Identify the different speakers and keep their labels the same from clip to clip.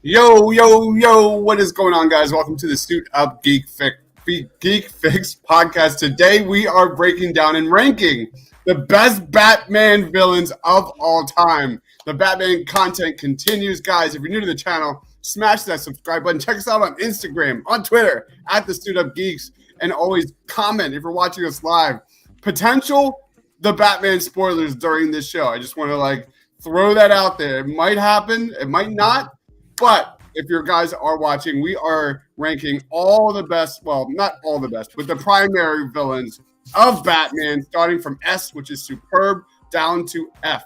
Speaker 1: Yo, yo, yo, what is going on, guys? Welcome to the Suit Up Geek Fix podcast. Today we are breaking down and ranking the best Batman villains of all time. The Batman content continues, guys. If you're new to the channel, smash that subscribe button. Check us out on Instagram, on Twitter, at the Suit Up Geeks, and always comment if you're watching us live. Potential the Batman spoilers during this show. I just want to throw that out there. It might happen, it might not. But if your guys are watching, we are ranking all the best, well, not all the best, but the primary villains of Batman, starting from S, which is superb, down to F.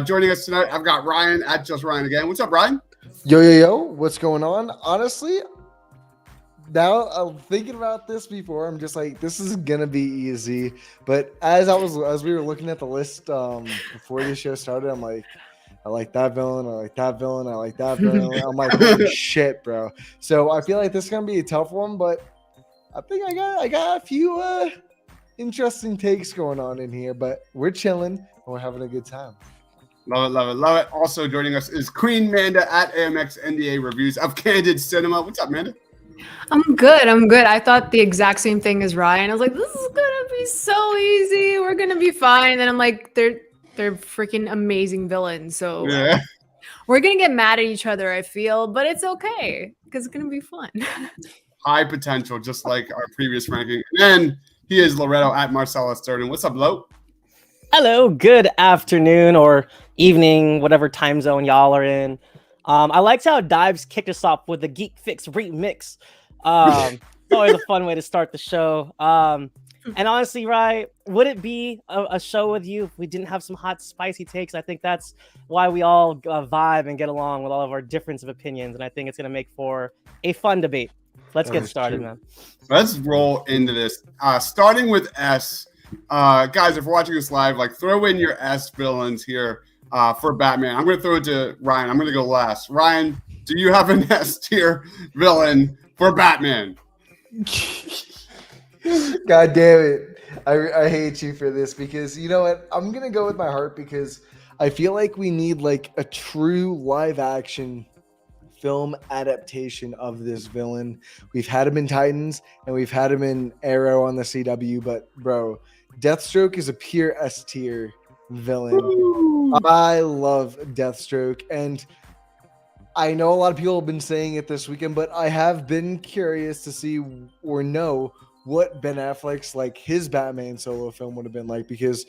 Speaker 1: Joining us tonight, I've got Ryan at Just Ryan again. What's up, Ryan?
Speaker 2: Yo, what's going on? Honestly, now I'm thinking about this before. I'm just like, this is gonna be easy. But as we were looking at the list before the show started, I'm like, I like that villain. I like that villain. I like that villain. I'm like, holy shit, bro. So I feel like this is gonna be a tough one, but I think I got a few interesting takes going on in here. But we're chilling and we're having a good time.
Speaker 1: Love it, love it, love it. Also joining us is Queen Manda at AMX NDA Reviews of Candid Cinema. What's up, Manda?
Speaker 3: I'm good. I thought the exact same thing as Ryan. I was like, this is gonna be so easy. We're gonna be fine. And then I'm like, they're freaking amazing villains. So
Speaker 1: Yeah.
Speaker 3: we're gonna get mad at each other, I feel, but it's okay because it's gonna be fun.
Speaker 1: High potential, just like our previous ranking. And then he is Loretto at Marcellus Durden. What's up, Lo?
Speaker 4: Hello, good afternoon or evening, whatever time zone y'all are in. I liked how Dives kicked us off with the Geek Fix remix. It's always a fun way to start the show. And honestly, right, would it be a show with you if we didn't have some hot, spicy takes? I think that's why we all vibe and get along with all of our difference of opinions. And I think it's going to make for a fun debate. Let's get started, man.
Speaker 1: Let's roll into this. Starting with S. Guys, if we're watching this live, throw in your S villains here for Batman. I'm going to throw it to Ryan. I'm going to go last. Ryan, do you have an S tier villain for Batman?
Speaker 2: God damn it. I hate you for this because you know what? I'm going to go with my heart because I feel like we need a true live action film adaptation of this villain. We've had him in Titans and we've had him in Arrow on the CW, but bro, Deathstroke is a pure S tier villain. Ooh. I love Deathstroke, and I know a lot of people have been saying it this weekend, but I have been curious to see or know what Ben Affleck's his Batman solo film would have been like, because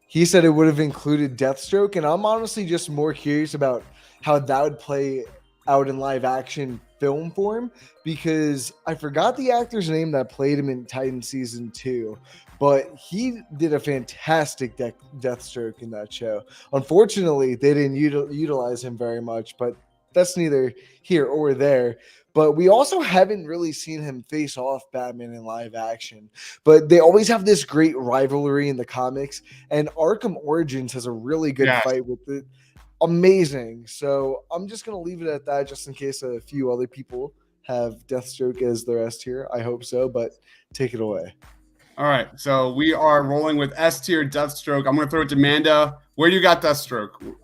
Speaker 2: he said it would have included Deathstroke, and I'm honestly just more curious about how that would play out in live action film form, because I forgot the actor's name that played him in Titan season 2, but he did a fantastic Deathstroke in that show. Unfortunately, they didn't utilize him very much, but that's neither here or there. But we also haven't really seen him face off Batman in live action. But they always have this great rivalry in the comics, and Arkham Origins has a really good fight with it. Amazing. So I'm just going to leave it at that just in case a few other people have Deathstroke as the rest here. I hope so, but take it away.
Speaker 1: All right. So we are rolling with S tier Deathstroke. I'm going to throw it to Manda. Where do you got Deathstroke?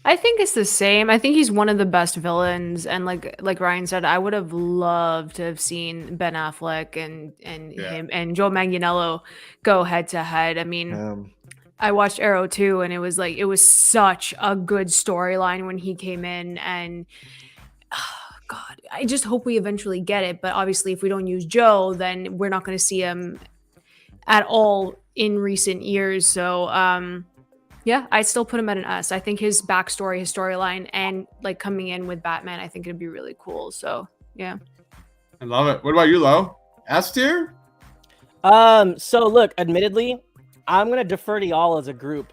Speaker 3: I think it's the same. I think he's one of the best villains, and like Ryan said, I would have loved to have seen Ben Affleck and him and Joe Manganiello go head to head. I mean, I watched Arrow 2, and it was such a good storyline when he came in, and God, I just hope we eventually get it. But obviously, if we don't use Joe, then we're not going to see him at all in recent years. So, yeah, I still put him at an S. I think his backstory, his storyline, and coming in with Batman, I think it'd be really cool. So, yeah.
Speaker 1: I love it. What about you, Lo? S tier?
Speaker 4: So look, admittedly, I'm gonna defer to y'all as a group.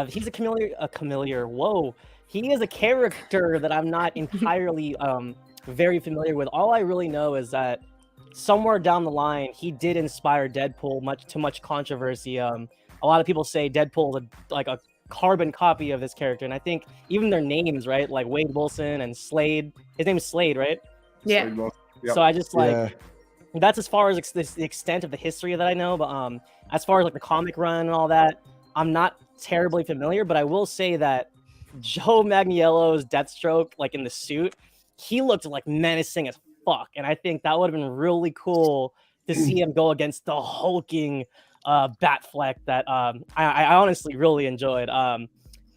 Speaker 4: He's a chameleon. Whoa, he is a character that I'm not entirely very familiar with. All I really know is that somewhere down the line, he did inspire Deadpool, much to much controversy. A lot of people say Deadpool is a carbon copy of this character, and I think even their names, right? Like Wade Wilson and Slade. His name is Slade, right?
Speaker 3: Yeah.
Speaker 1: Yep.
Speaker 4: So I just that's as far as the extent of the history that I know. But as far as the comic run and all that, I'm not terribly familiar. But I will say that Joe Magniello's Deathstroke, like in the suit, he looked like menacing as fuck, and I think that would have been really cool to see him go against the hulking Batfleck that I honestly really enjoyed.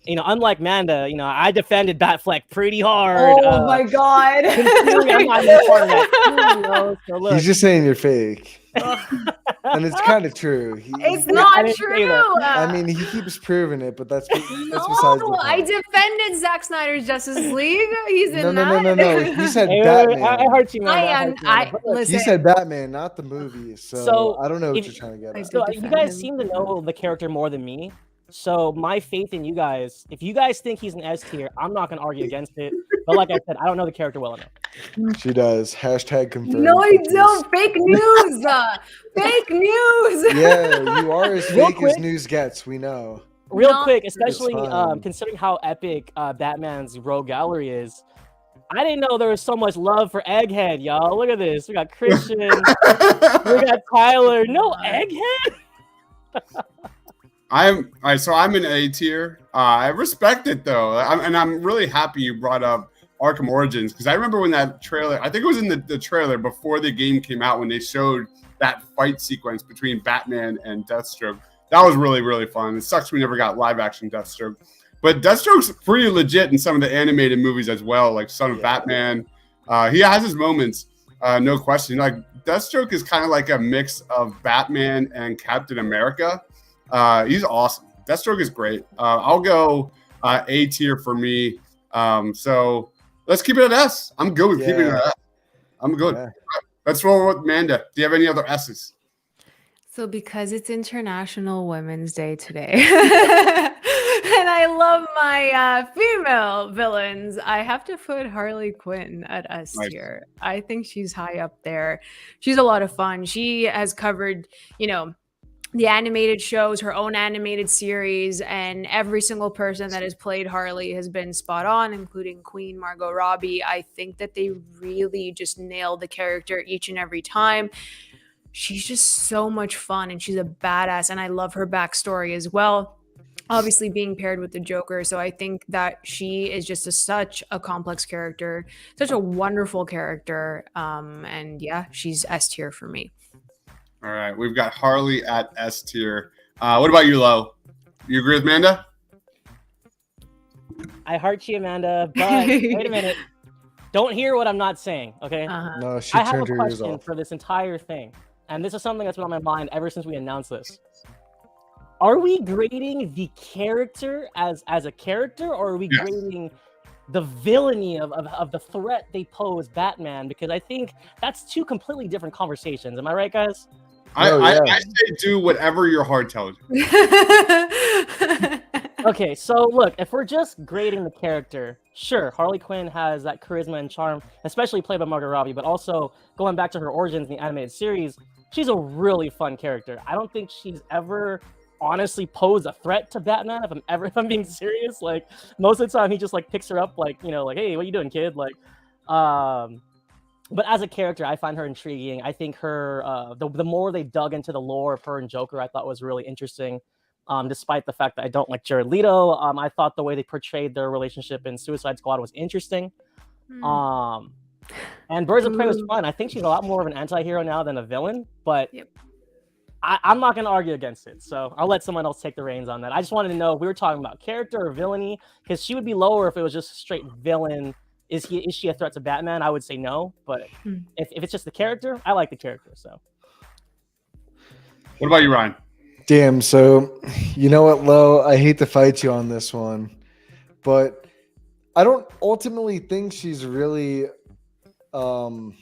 Speaker 4: Unlike Manda, I defended Batfleck pretty hard.
Speaker 3: Oh my god!
Speaker 4: considering I'm not even part of that team, so look.
Speaker 2: He's just saying you're fake. And it's kind of true.
Speaker 3: It's not
Speaker 4: didn't say
Speaker 3: true.
Speaker 4: that.
Speaker 2: I mean, he keeps proving it, but that's besides the
Speaker 3: No,
Speaker 2: point.
Speaker 3: I defended Zack Snyder's Justice League. He's in
Speaker 2: No. He said
Speaker 4: Hey,
Speaker 2: Batman.
Speaker 4: I heard you, man.
Speaker 3: listen.
Speaker 2: He said Batman, not the movie. So I don't know what
Speaker 4: if-
Speaker 2: you're trying to get
Speaker 3: I
Speaker 2: at.
Speaker 4: So
Speaker 3: did
Speaker 4: you
Speaker 3: defend
Speaker 4: guys
Speaker 3: him.
Speaker 4: seem to know the character more than me. So my faith in you guys, if you guys think he's an S tier, I'm not gonna argue against it. But like I said, I don't know the character well enough.
Speaker 2: She does. Hashtag confirmed.
Speaker 3: No, I
Speaker 2: bitches.
Speaker 3: don't. Fake news. Fake news.
Speaker 2: Yeah, you are as
Speaker 4: Real
Speaker 2: fake
Speaker 4: quick.
Speaker 2: as news gets. We know.
Speaker 4: Real
Speaker 3: No.
Speaker 4: quick, especially
Speaker 2: fine.
Speaker 4: considering how epic Batman's Rogue Gallery is. I didn't know there was so much love for Egghead, y'all. Look at this. We got Christian. We got Tyler. No Egghead.
Speaker 1: I'm an A tier. I respect it though, I'm really happy you brought up Arkham Origins because I remember when that trailer. I think it was in the trailer before the game came out when they showed that fight sequence between Batman and Deathstroke. That was really, really fun. It sucks we never got live action Deathstroke, but Deathstroke's pretty legit in some of the animated movies as well, like Son of Batman. He has his moments, no question. Like Deathstroke is kind of like a mix of Batman and Captain America. He's awesome. Deathstroke is great. I'll go A tier for me. So let's keep it at S. I'm good with keeping it at S. I'm good.
Speaker 2: Yeah.
Speaker 1: Let's roll with Manda. Do you have any other S's?
Speaker 3: So because it's International Women's Day today, and I love my female villains, I have to put Harley Quinn at S
Speaker 1: Nice.
Speaker 3: tier. I think she's high up there. She's a lot of fun. She has covered, the animated shows, her own animated series, and every single person that has played Harley has been spot on, including Queen Margot Robbie. I think that they really just nail the character each and every time. She's just so much fun and she's a badass, and I love her backstory as well. Obviously being paired with the Joker, so I think that she is just such a complex character, such a wonderful character, and yeah, she's S tier for me.
Speaker 1: All right, we've got Harley at S tier. What about you, Lo? You agree with Manda?
Speaker 4: I heart you, Amanda, but wait a minute. Don't hear what I'm not saying, okay?
Speaker 2: No, she
Speaker 4: I have a
Speaker 2: turned her ears
Speaker 4: question
Speaker 2: off.
Speaker 4: for this entire thing, and this is something that's been on my mind ever since we announced this. Are we grading the character as a character, or are we
Speaker 1: Yes.
Speaker 4: grading the villainy of the threat they pose Batman? Because I think that's two completely different conversations. Am I right, guys?
Speaker 1: I say do whatever your heart tells you.
Speaker 4: Okay, so look, if we're just grading the character, sure, Harley Quinn has that charisma and charm, especially played by Margot Robbie, but also going back to her origins in the animated series, she's a really fun character. I don't think she's ever honestly posed a threat to Batman, if I'm being serious. Like, most of the time he just like picks her up like, like, hey, what you doing, kid? Like, but as a character, I find her intriguing. I think her, the more they dug into the lore of her and Joker, I thought was really interesting. Despite the fact that I don't like Jared Leto, I thought the way they portrayed their relationship in Suicide Squad was interesting. And Birds of Prey was fun. I think she's a lot more of an anti-hero now than a villain, but
Speaker 3: Yep.
Speaker 4: I'm not going to argue against it. So I'll let someone else take the reins on that. I just wanted to know if we were talking about character or villainy, because she would be lower if it was just a straight villain. Is she a threat to Batman? I would say no, but if it's just the character, I like the character. So
Speaker 1: What about you, Ryan?
Speaker 2: Damn, so you know what, Lo? I hate to fight you on this one, but I don't ultimately think she's really fuck.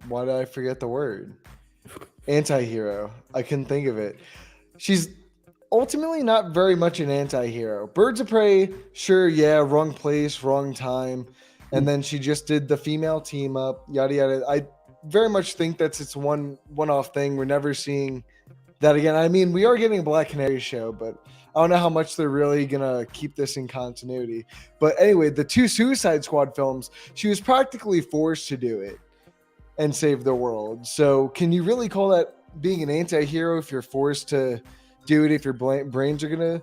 Speaker 2: Why did I forget the word? Anti-hero. I couldn't think of it. She's ultimately not very much an anti-hero. Birds of Prey, sure, yeah, wrong place, wrong time. And then she just did the female team up, yada yada. I very much think that's it's one-off thing. We're never seeing that again. I mean, we are getting a Black Canary show, but I don't know how much they're really gonna keep this in continuity. But anyway, the two Suicide Squad films, she was practically forced to do it and save the world. So can you really call that being an anti-hero if you're forced to do it, if your brains are gonna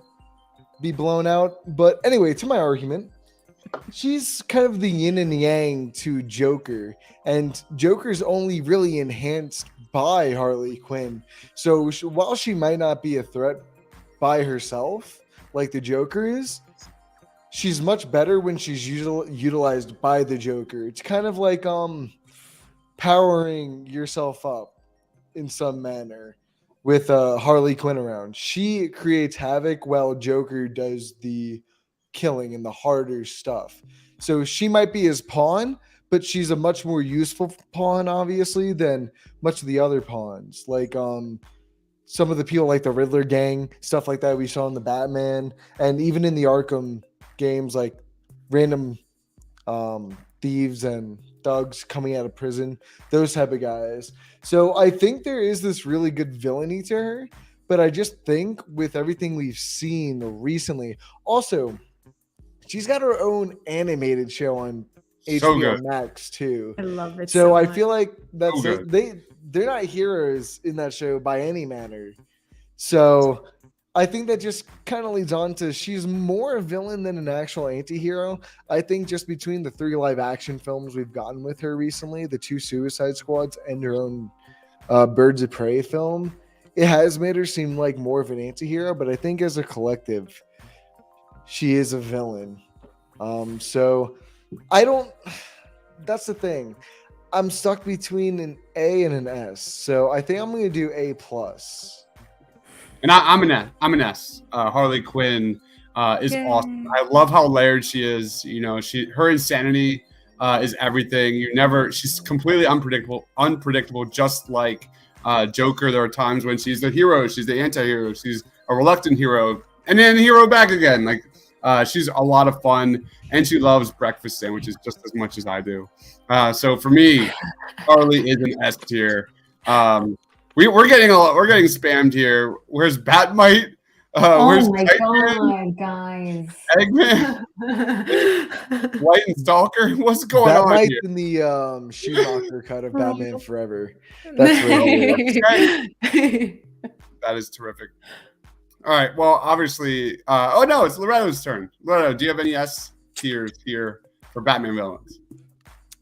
Speaker 2: be blown out. But anyway, to my argument, she's kind of the yin and yang to Joker, and Joker's only really enhanced by Harley Quinn. So while she might not be a threat by herself like the Joker is, she's much better when she's utilized by the Joker. It's kind of like powering yourself up in some manner with Harley Quinn around. She creates havoc while Joker does the killing and the harder stuff. So she might be his pawn, but she's a much more useful pawn, obviously, than much of the other pawns. Like some of the people like the Riddler gang, stuff like that we saw in the Batman, and even in the Arkham games, like random thieves and thugs coming out of prison, those type of guys. So I think there is this really good villainy to her, but I just think with everything we've seen recently, also she's got her own animated show on HBO Max too.
Speaker 3: I love it.
Speaker 2: So I
Speaker 3: much.
Speaker 2: feel like that's they're not heroes in that show by any manner. So I think that just kind of leads on to she's more a villain than an actual anti-hero. I think just between the 3 live action films we've gotten with her recently, the 2 Suicide Squads and her own Birds of Prey film, it has made her seem like more of an anti-hero, but I think as a collective, she is a villain. So I don't, that's the thing. I'm stuck between an A and an S. So I think I'm going to do A+.
Speaker 1: And I'm an S. Harley Quinn is awesome. I love how layered she is. You know, her insanity is everything. She's completely unpredictable, just like Joker. There are times when she's the hero, she's the anti-hero, she's a reluctant hero, and then hero back again. Like she's a lot of fun, and she loves breakfast sandwiches just as much as I do. So for me, Harley is an S tier. We're getting spammed here. Where's Batmite? Where's
Speaker 5: my
Speaker 1: Titan?
Speaker 5: God, guys.
Speaker 1: Eggman? White and Stalker? What's going on
Speaker 2: Batmite
Speaker 1: here?
Speaker 2: in the Schumacher cut of Batman Forever. That's really
Speaker 1: That is terrific. All right. Well, obviously, it's Loretto's turn. Loretto, do you have any S tiers here for Batman villains?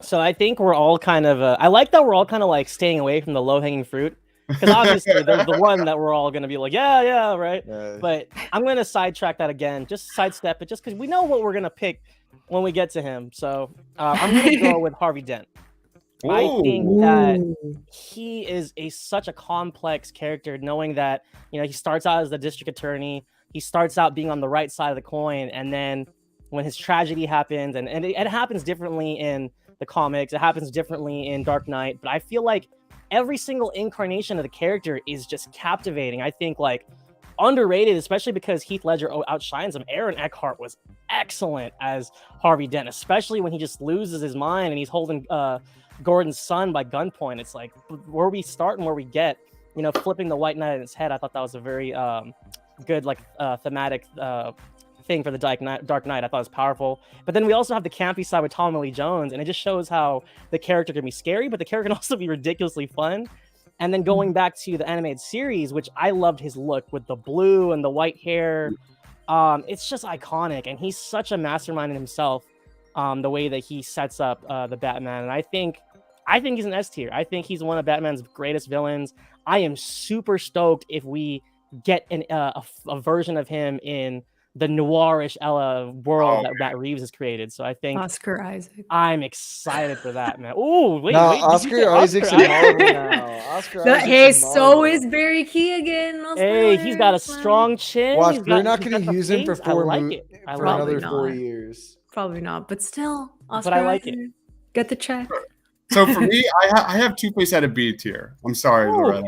Speaker 4: So I think we're all kind of. I like that we're all kind of like staying away from the low-hanging fruit. Because obviously there's the one that we're all going to be like, yeah, right? But I'm going to sidetrack that again, just sidestep it, just because we know what we're going to pick when we get to him. So I'm going to go with Harvey Dent.
Speaker 1: Ooh.
Speaker 4: I think that he is such a complex character, knowing that, you know, he starts out as the district attorney. He starts out being on the right side of the coin. And then when his tragedy happens, and it happens differently in the comics, it happens differently in Dark Knight. But I feel like every single incarnation of the character is just captivating. I think like underrated, especially because Heath Ledger outshines him. Aaron Eckhart was excellent as Harvey Dent, especially when he just loses his mind and he's holding Gordon's son by gunpoint. It's like where we start and where we get, you know, flipping the White Knight in his head. I thought that was a very good like thematic thing for the Dark Knight. I thought it was powerful. But then we also have the campy side with Tommy Lee Jones, and it just shows how the character can be scary, but the character can also be ridiculously fun. And then going back to the animated series, which I loved his look with the blue and the white hair. It's just iconic, and he's such a mastermind in himself. The way that he sets up the Batman, and I think he's an S tier. I think he's one of Batman's greatest villains. I am super stoked if we get a version of him in the noirish world that Matt Reeves has created. So I think
Speaker 3: Oscar Isaac.
Speaker 4: I'm excited for that, man. Oh, wait,
Speaker 2: Oscar Isaac's in Marvel now.
Speaker 3: Hey, so is Barry Keoghan.
Speaker 4: Hey, he's got a strong chin.
Speaker 2: Watch, we're not going to use him for
Speaker 3: Probably
Speaker 2: another 4 years.
Speaker 3: Probably not, but still, Oscar
Speaker 4: but I like
Speaker 3: Isaac,
Speaker 4: it.
Speaker 3: Get the check.
Speaker 1: So for me, I have Two-Face at a B tier. I'm sorry, Loretto.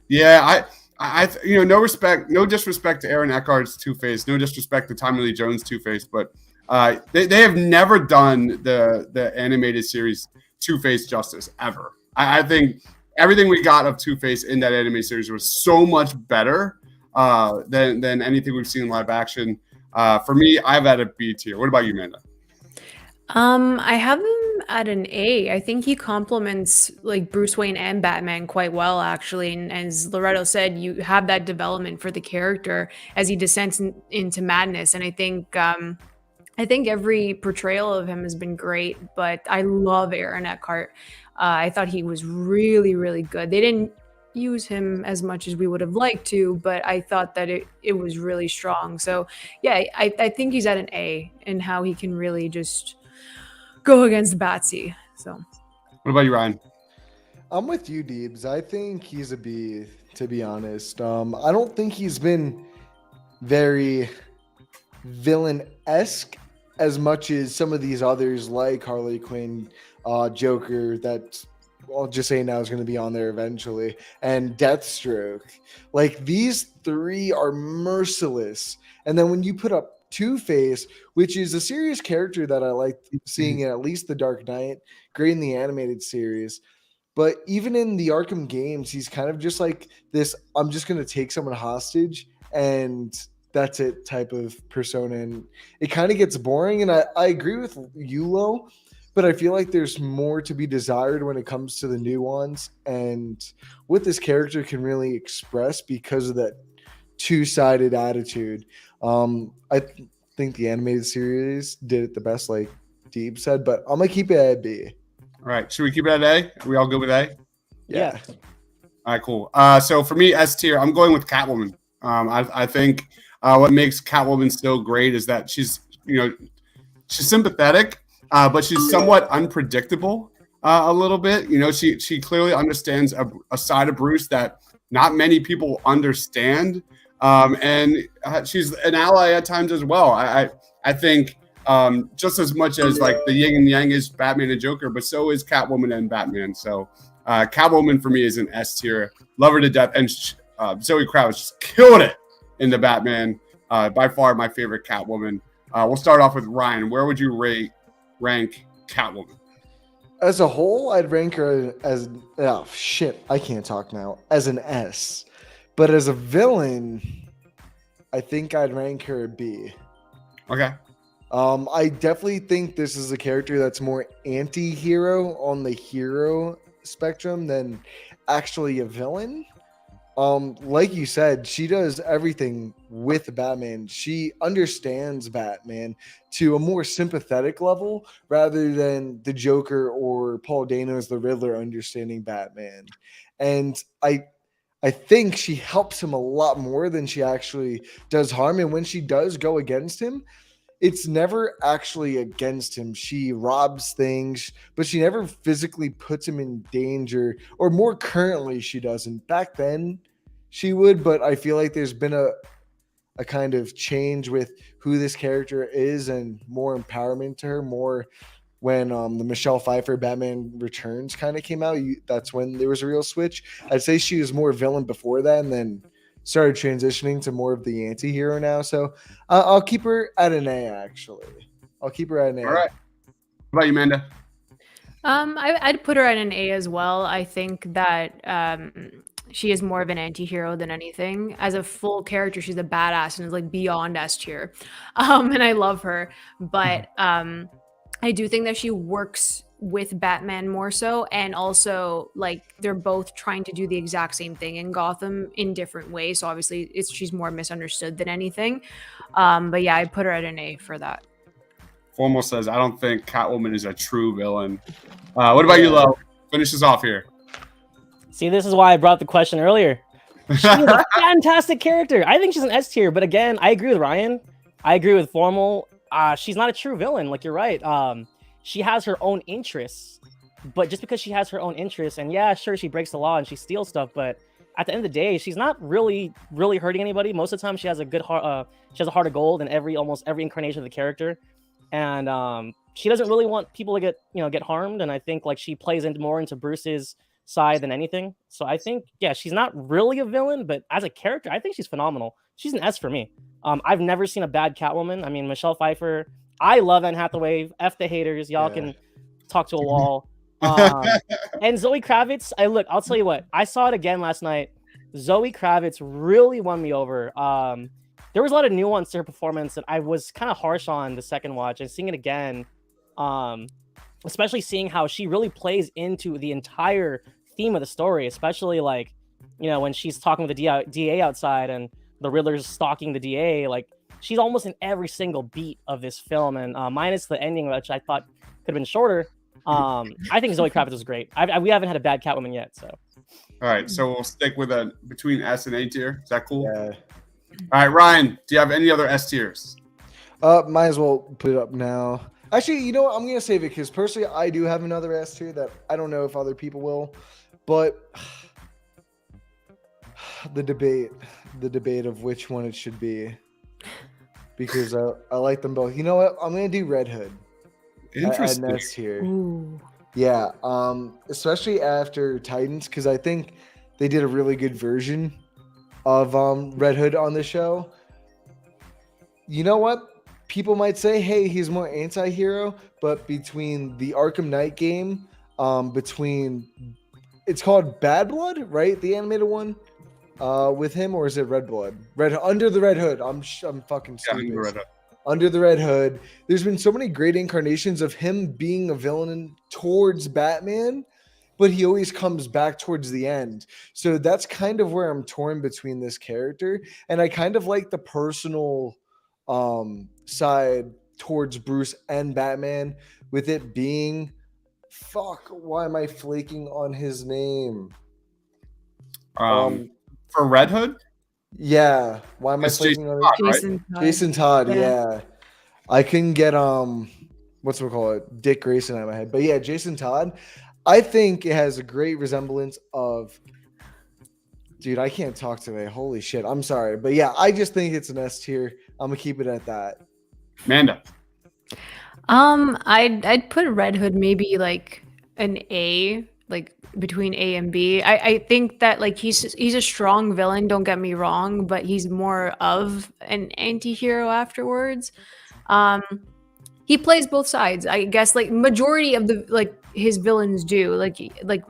Speaker 1: Yeah, I no disrespect to Aaron Eckhart's Two-Face, no disrespect to Tommy Lee Jones' Two-Face, but they have never done the animated series Two-Face justice ever. I think everything we got of Two-Face in that animated series was so much better than anything we've seen in live action. For me, I've at a B tier. What about you, Amanda?
Speaker 3: I have him at an A. I think he complements like Bruce Wayne and Batman quite well, actually. And as Loretto said, you have that development for the character as he descends into madness. And I think every portrayal of him has been great. But I love Aaron Eckhart. I thought he was really, really good. They didn't use him as much as we would have liked to, but I thought that it was really strong. So yeah, I think he's at an A in how he can really just go against Batsy. So
Speaker 1: What about you, Ryan?
Speaker 2: I'm with you, Deebs. I think he's a B, to be honest. I don't think he's been very villain-esque as much as some of these others like Harley Quinn, Joker, that I'll just say now is going to be on there eventually, and Deathstroke. Like, these three are merciless. And then when you put up Two-Face, which is a serious character that I like seeing in at least the Dark Knight, great in the animated series. But even in the Arkham games, he's kind of just like this, I'm just going to take someone hostage and that's it type of persona. And it kind of gets boring. And I agree with Yulo, but I feel like there's more to be desired when it comes to the nuance and what this character can really express because of that two-sided attitude. I think the animated series did it the best, like Deeb said, but I'm going to keep it at B.
Speaker 1: All right. Should we keep it at A? Are we all good with A?
Speaker 4: Yeah.
Speaker 1: All right, cool. So for me, S tier, I'm going with Catwoman. I think what makes Catwoman so great is that she's sympathetic, but she's somewhat unpredictable a little bit. She clearly understands a side of Bruce that not many people understand, and she's an ally at times as well. I think just as much as like the yin and yang is Batman and Joker, but so is Catwoman and Batman. So Catwoman for me is an S tier. Love her to death, and Zoe Kravitz just killed it in the Batman. By far my favorite Catwoman. We'll start off with Ryan. Where would you rank Catwoman?
Speaker 2: As a whole, I'd rank her as I can't talk now. As an S. But as a villain, I think I'd rank her a B.
Speaker 1: Okay.
Speaker 2: I definitely think this is a character that's more anti-hero on the hero spectrum than actually a villain. Like you said, she does everything with Batman. She understands Batman to a more sympathetic level rather than the Joker or Paul Dano's the Riddler understanding Batman. And I think she helps him a lot more than she actually does harm. And when she does go against him, it's never actually against him. She robs things, but she never physically puts him in danger, or more currently she doesn't. Back then she would, but I feel like there's been a kind of change with who this character is and more empowerment to her, more when the Michelle Pfeiffer Batman Returns kind of came out. That's when there was a real switch. I'd say she was more villain before that and then started transitioning to more of the anti-hero now. So I'll keep her at an A, actually. I'll keep her at an A.
Speaker 1: All right. What about you, Amanda?
Speaker 3: I'd put her at an A as well. I think that she is more of an anti-hero than anything. As a full character, she's a badass and is like beyond S tier. And I love her. But I do think that she works with Batman more so, and also like they're both trying to do the exact same thing in Gotham in different ways. So obviously she's more misunderstood than anything. But yeah, I put her at an A for that.
Speaker 1: Formal says, I don't think Catwoman is a true villain. What about you, Lo? Finish us off here.
Speaker 4: See, this is why I brought the question earlier. She's a fantastic character. I think she's an S tier, but again, I agree with Ryan. I agree with Formal. She's not a true villain. Like, you're right. She has her own interests, but just because she has her own interests, and yeah, sure, she breaks the law and she steals stuff, but at the end of the day, she's not really hurting anybody. Most of the time, she has a good heart. She has a heart of gold in almost every incarnation of the character, and she doesn't really want people to get harmed. And I think like she plays more into Bruce's side than anything. So I think, yeah, she's not really a villain, but as a character, I think she's phenomenal. She's an S for me. I've never seen a bad Catwoman. I mean, Michelle Pfeiffer. I love Anne Hathaway. F the haters. Y'all can talk to a wall. And Zoe Kravitz. I'll tell you what. I saw it again last night. Zoe Kravitz really won me over. There was a lot of nuance to her performance that I was kind of harsh on the second watch, and seeing it again, especially seeing how she really plays into the entire theme of the story, especially like, you know, when she's talking with the DA outside and the Riddler's stalking the DA. Like, she's almost in every single beat of this film, and minus the ending, which I thought could have been shorter. I think Zoe Kravitz was great. We haven't had a bad Catwoman yet, so.
Speaker 1: All right, so we'll stick with a between S and A tier. Is that cool?
Speaker 2: Yeah.
Speaker 1: All right, Ryan, do you have any other S tiers?
Speaker 2: Might as well put it up now. Actually, you know what? I'm gonna save it because personally, I do have another S tier that I don't know if other people will, but the debate of which one it should be, because I like them both. You know what? I'm gonna do Red Hood.
Speaker 1: Interesting.
Speaker 2: At S tier.
Speaker 3: Ooh.
Speaker 2: Yeah, especially after Titans, because I think they did a really good version of Red Hood on the show. You know what? People might say, hey, he's more anti-hero, but between the Arkham Knight game, it's called Bad Blood, right? The animated one with him, or is it Red Blood? Under the Red Hood. I'm fucking stupid. Under the Red Hood, there's been so many great incarnations of him being a villain towards Batman, but he always comes back towards the end. So that's kind of where I'm torn between this character. And I kind of like the personal side towards Bruce and Batman, with it being, why am I flaking on his name?
Speaker 1: For Red Hood?
Speaker 2: Yeah. Why am I
Speaker 1: It's
Speaker 2: flaking on
Speaker 3: Jason Todd.
Speaker 2: Jason Todd,
Speaker 3: Yeah.
Speaker 2: yeah. I couldn't get what's we call it? Dick Grayson out of my head. But yeah, Jason Todd. I think it has a great resemblance of, dude, I can't talk today. Holy shit. I'm sorry. But yeah, I just think it's an S tier. I'm gonna keep it at that.
Speaker 1: Amanda.
Speaker 3: I'd put Red Hood maybe like an A, like between A and B. I think that like he's a strong villain, don't get me wrong, but he's more of an anti-hero afterwards. He plays both sides, I guess, like majority of the like his villains do, like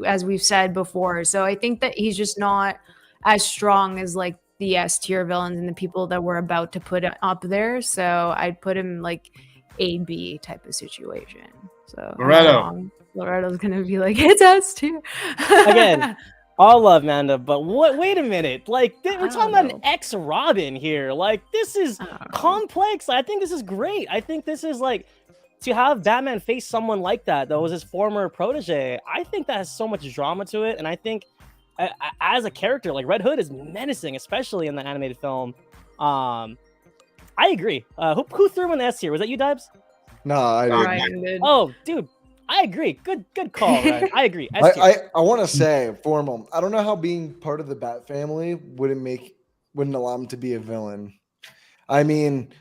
Speaker 3: as we've said before. So I think that he's just not as strong as like the S tier villains and the people that we're about to put up there. So I'd put him like A B type of situation. So Loretto's gonna be like, it's S tier
Speaker 4: Again, all love, Amanda, but wait a minute. Like, we're talking about an ex-Robin here. Like, this is complex. I think this is great. I think this is like, to have Batman face someone like that was his former protege. I think that has so much drama to it, and I think as a character, like Red Hood is menacing, especially in the animated film. I agree. Who threw in the S tier? Was that you, Dibes?
Speaker 2: No, I didn't.
Speaker 3: Ryan did.
Speaker 4: Oh, dude, I agree. Good call, Ryan. I agree.
Speaker 2: I want to say, formal. I don't know how being part of the Bat family wouldn't allow him to be a villain. I mean,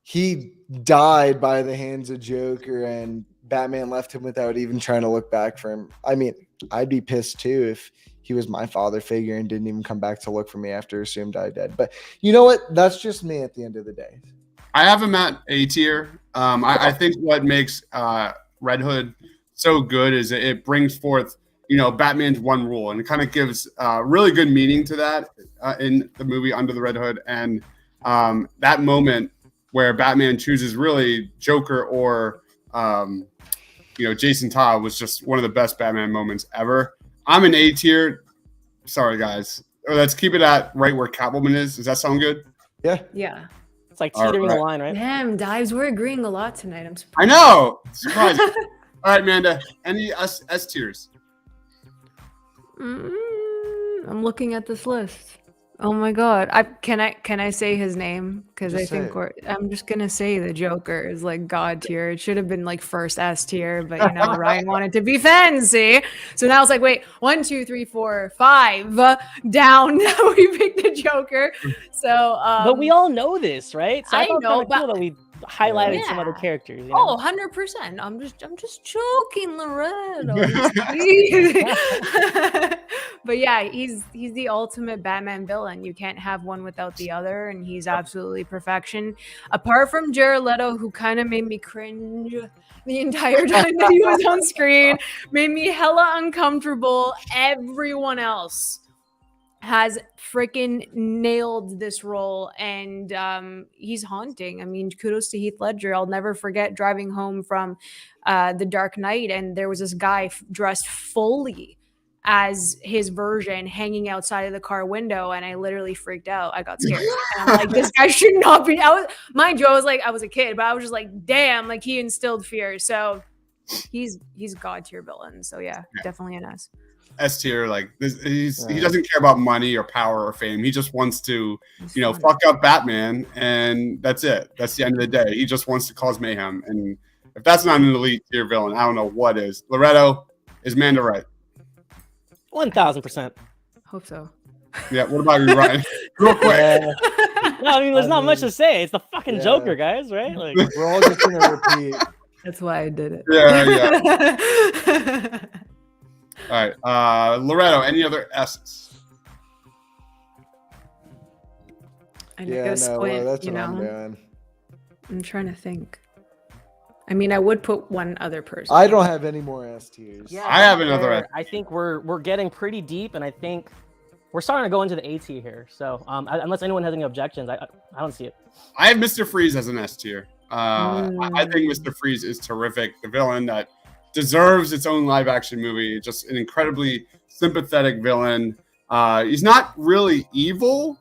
Speaker 2: he died by the hands of Joker, and Batman left him without even trying to look back for him. I mean, I'd be pissed too if he was my father figure and didn't even come back to look for me after assumed I dead. But you know what? That's just me at the end of the day.
Speaker 1: I have him at A tier. I think what makes Red Hood so good is it brings forth, Batman's one rule, and it kind of gives really good meaning to that in the movie Under the Red Hood. And that moment where Batman chooses really Joker or Jason Todd was just one of the best Batman moments ever. I'm an A tier. Sorry, guys. Let's keep it at right where Catwoman is. Does that sound good?
Speaker 2: Yeah.
Speaker 3: Yeah.
Speaker 4: It's like teetering the line, right?
Speaker 3: Damn, Dives, we're agreeing a lot tonight. I'm surprised.
Speaker 1: I know. Surprised. All right, Amanda. Any S tiers?
Speaker 3: I'm looking at this list. Oh my god! Can I say his name? Because I think I'm just gonna say the Joker is like God tier. It should have been like first S tier, but Ryan wanted to be fancy, so now it's like, wait, 1, 2, 3, 4, 5 down. We picked the Joker. So,
Speaker 4: but we all know this, right? So
Speaker 3: I
Speaker 4: thought
Speaker 3: know,
Speaker 4: it was cool that we highlighted some other characters.
Speaker 3: Oh, 100%. I'm just joking, Loretto. But yeah, he's the ultimate Batman villain. You can't have one without the other, and he's absolutely perfection. Apart from Jared Leto, who kind of made me cringe the entire time that he was on screen, made me hella uncomfortable. Everyone else has freaking nailed this role, and he's haunting. I mean, kudos to Heath Ledger. I'll never forget driving home from The Dark Knight, and there was this guy dressed fully as his version hanging outside of the car window, and I literally freaked out. I got scared. And I'm like, this guy should not be. Mind you, I was a kid, but I was just like, damn, like he instilled fear. So he's god tier villain. So yeah, definitely an S.
Speaker 1: S tier, like this, he doesn't care about money or power or fame. He just wants to, fuck up Batman, and that's it. That's the end of the day. He just wants to cause mayhem, and if that's not an elite tier villain, I don't know what is. Loretto, is Manda right?
Speaker 4: 1000%.
Speaker 3: Hope so.
Speaker 1: Yeah. What about you, Ryan? Real quick.
Speaker 4: No, I mean, there's not much to say. It's the fucking Joker, guys, right? Like
Speaker 2: we're all just gonna repeat.
Speaker 3: That's why I did it.
Speaker 1: Yeah. All right, Loretto. Any other S's?
Speaker 3: I that's what I'm doing. I'm trying to think. I mean, I would put one other person.
Speaker 2: I don't have any more S tiers.
Speaker 1: Yeah, I have another S.
Speaker 4: I think we're getting pretty deep, and I think we're starting to go into the A tier here. So, unless anyone has any objections, I don't see it.
Speaker 1: I have Mr. Freeze as an S tier. I think Mr. Freeze is terrific. The villain that deserves its own live action movie. Just an incredibly sympathetic villain. He's not really evil,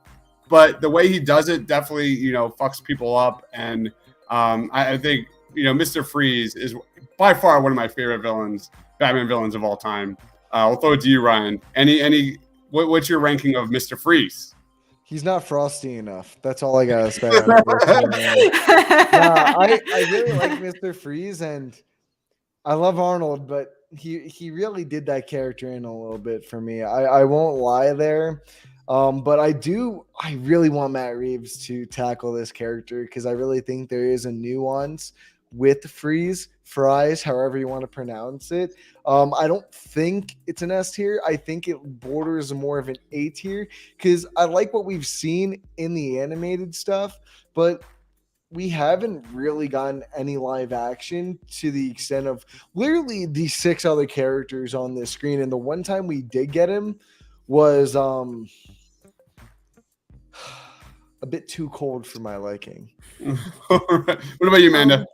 Speaker 1: but the way he does it definitely, fucks people up. And I think, Mr. Freeze is by far one of my favorite villains, Batman villains of all time. I'll throw it to you, Ryan. What's your ranking of Mr. Freeze?
Speaker 2: He's not frosty enough. That's all I gotta say. I really like Mr. Freeze, and I love Arnold, but he really did that character in a little bit for me. I won't lie there. But I really want Matt Reeves to tackle this character because I really think there is a nuance with Fries, however you want to pronounce it. I don't think it's an S tier. I think it borders more of an A tier because I like what we've seen in the animated stuff, but we haven't really gotten any live action to the extent of literally the 6 other characters on this screen. And the one time we did get him was a bit too cold for my liking.
Speaker 1: What about you, Amanda?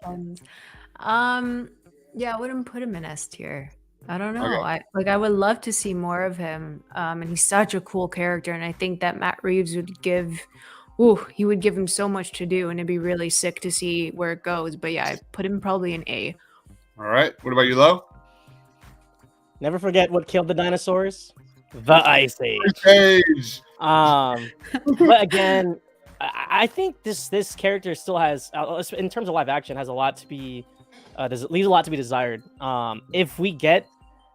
Speaker 3: Yeah, I wouldn't put him in S tier. I don't know. Okay. I would love to see more of him. And he's such a cool character. And I think that Matt Reeves would give him so much to do, and it'd be really sick to see where it goes. But yeah, I put him probably in A.
Speaker 1: All right. What about you, Lo?
Speaker 4: Never forget what killed the dinosaurs. The Ice Age. But again, I think this character still has, in terms of live action, has a lot to be, leaves a lot to be desired. If we get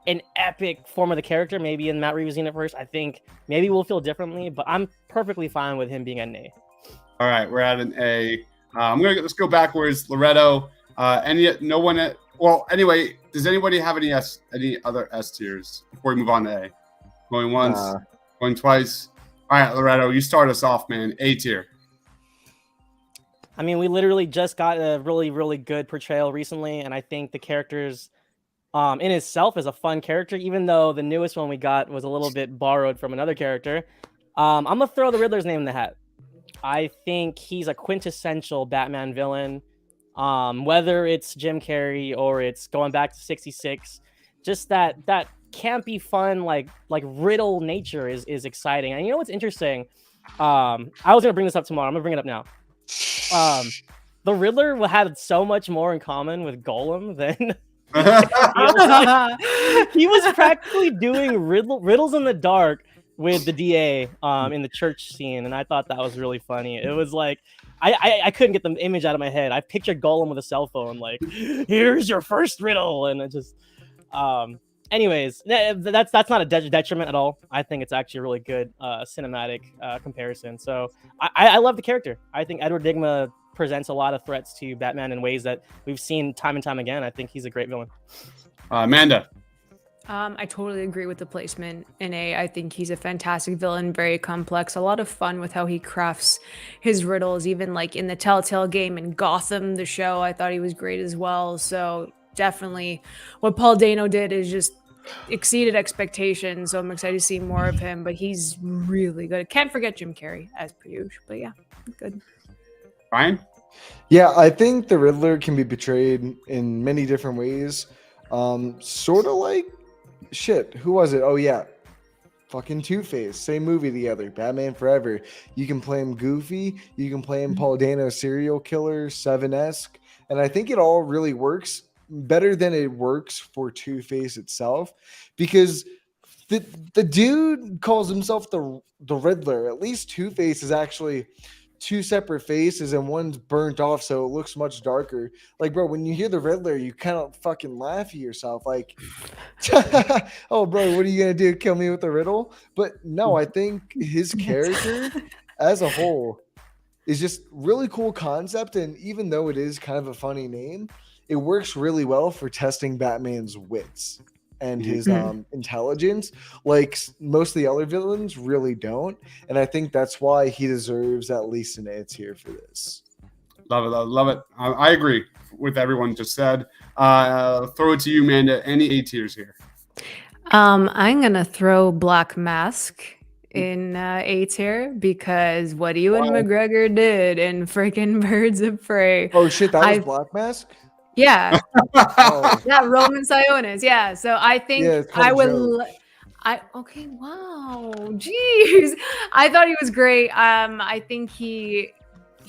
Speaker 4: an epic form of the character, maybe in Matt Reeves' universe, I think maybe we'll feel differently. But I'm perfectly fine with him being an A.
Speaker 1: All right, we're at an A. Let's go backwards. Loretto. Anyway, does anybody have any other S tiers before we move on to A? Going once, going twice. All right, Loretto, you start us off, man. A tier.
Speaker 4: I mean, we literally just got a really, really good portrayal recently, and I think the characters in itself is a fun character, even though the newest one we got was a little bit borrowed from another character. I'm going to throw the Riddler's name in the hat. I think he's a quintessential Batman villain, whether it's Jim Carrey or it's going back to 66. Just that campy, fun, like riddle nature is exciting. And you know what's interesting? I was going to bring this up tomorrow. I'm going to bring it up now. The Riddler had so much more in common with Golem than he was practically doing riddles in the dark with the DA in the church scene, and I thought that was really funny. It was like I couldn't get the image out of my head. I pictured Golem with a cell phone, like, here's your first riddle, and it just anyways, that's not a detriment at all. I think it's actually a really good cinematic comparison. So I love the character. I think Edward Nygma presents a lot of threats to Batman in ways that we've seen time and time again. I think he's a great villain.
Speaker 1: Amanda.
Speaker 3: I totally agree with the placement in A. I think he's a fantastic villain, very complex, a lot of fun with how he crafts his riddles, even like in the Telltale game and Gotham, the show. I thought he was great as well. So definitely what Paul Dano did is just exceeded expectations, so I'm excited to see more of him. But he's really good. Can't forget Jim Carrey as per usual. But yeah, good.
Speaker 1: Ryan?
Speaker 2: Yeah, I think the Riddler can be portrayed in many different ways. Sort of like shit. Who was it? Oh yeah, fucking Two-Face. Same movie together. Batman Forever. You can play him goofy. You can play him Paul Dano serial killer, Seven-esque, and I think it all really works better than it works for Two-Face itself, because the dude calls himself the Riddler. At least Two-Face is actually two separate faces and one's burnt off, so it looks much darker. Like, bro, when you hear the Riddler, you kind of fucking laugh at yourself, like, oh, bro, what are you gonna do? Kill me with a riddle? But no, I think his character as a whole is just really cool concept, and even though it is kind of a funny name, it works really well for testing Batman's wits and his intelligence, like most of the other villains really don't. And I think that's why he deserves at least an A tier for this.
Speaker 1: Love it, love it. I agree with everyone just said. Throw it to you, Amanda. Any A tiers here?
Speaker 3: I'm gonna throw Black Mask in A tier because what Ewan McGregor did in freaking Birds of Prey.
Speaker 2: Oh shit, that was Black Mask?
Speaker 3: Yeah.
Speaker 2: Oh.
Speaker 3: Yeah, Roman Sionis. Yeah. So I think I would. Okay. Wow. Jeez. I thought he was great. I think he's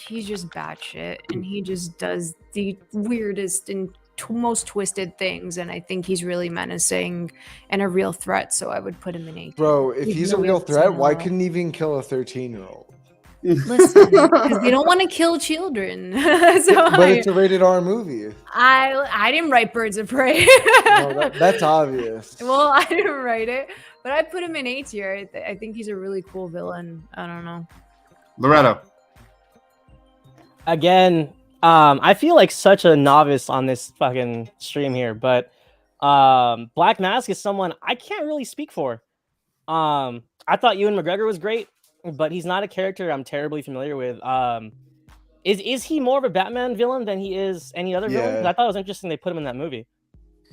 Speaker 3: just batshit, and he just does the weirdest and most twisted things. And I think he's really menacing and a real threat. So I would put him in A.
Speaker 2: Bro, if he's a real threat, why couldn't he even kill a 13-year-old?
Speaker 3: Listen, because they don't want to kill children.
Speaker 2: But it's a rated R movie.
Speaker 3: I didn't write Birds of Prey.
Speaker 2: No, that's obvious.
Speaker 3: Well, I didn't write it, but I put him in A tier. I think he's a really cool villain. I don't know.
Speaker 1: Loretto.
Speaker 4: Again, I feel like such a novice on this fucking stream here, but Black Mask is someone I can't really speak for. I thought Ewan McGregor was great, but he's not a character I'm terribly familiar with. Is he more of a Batman villain than he is any other villain? I thought it was interesting they put him in that movie.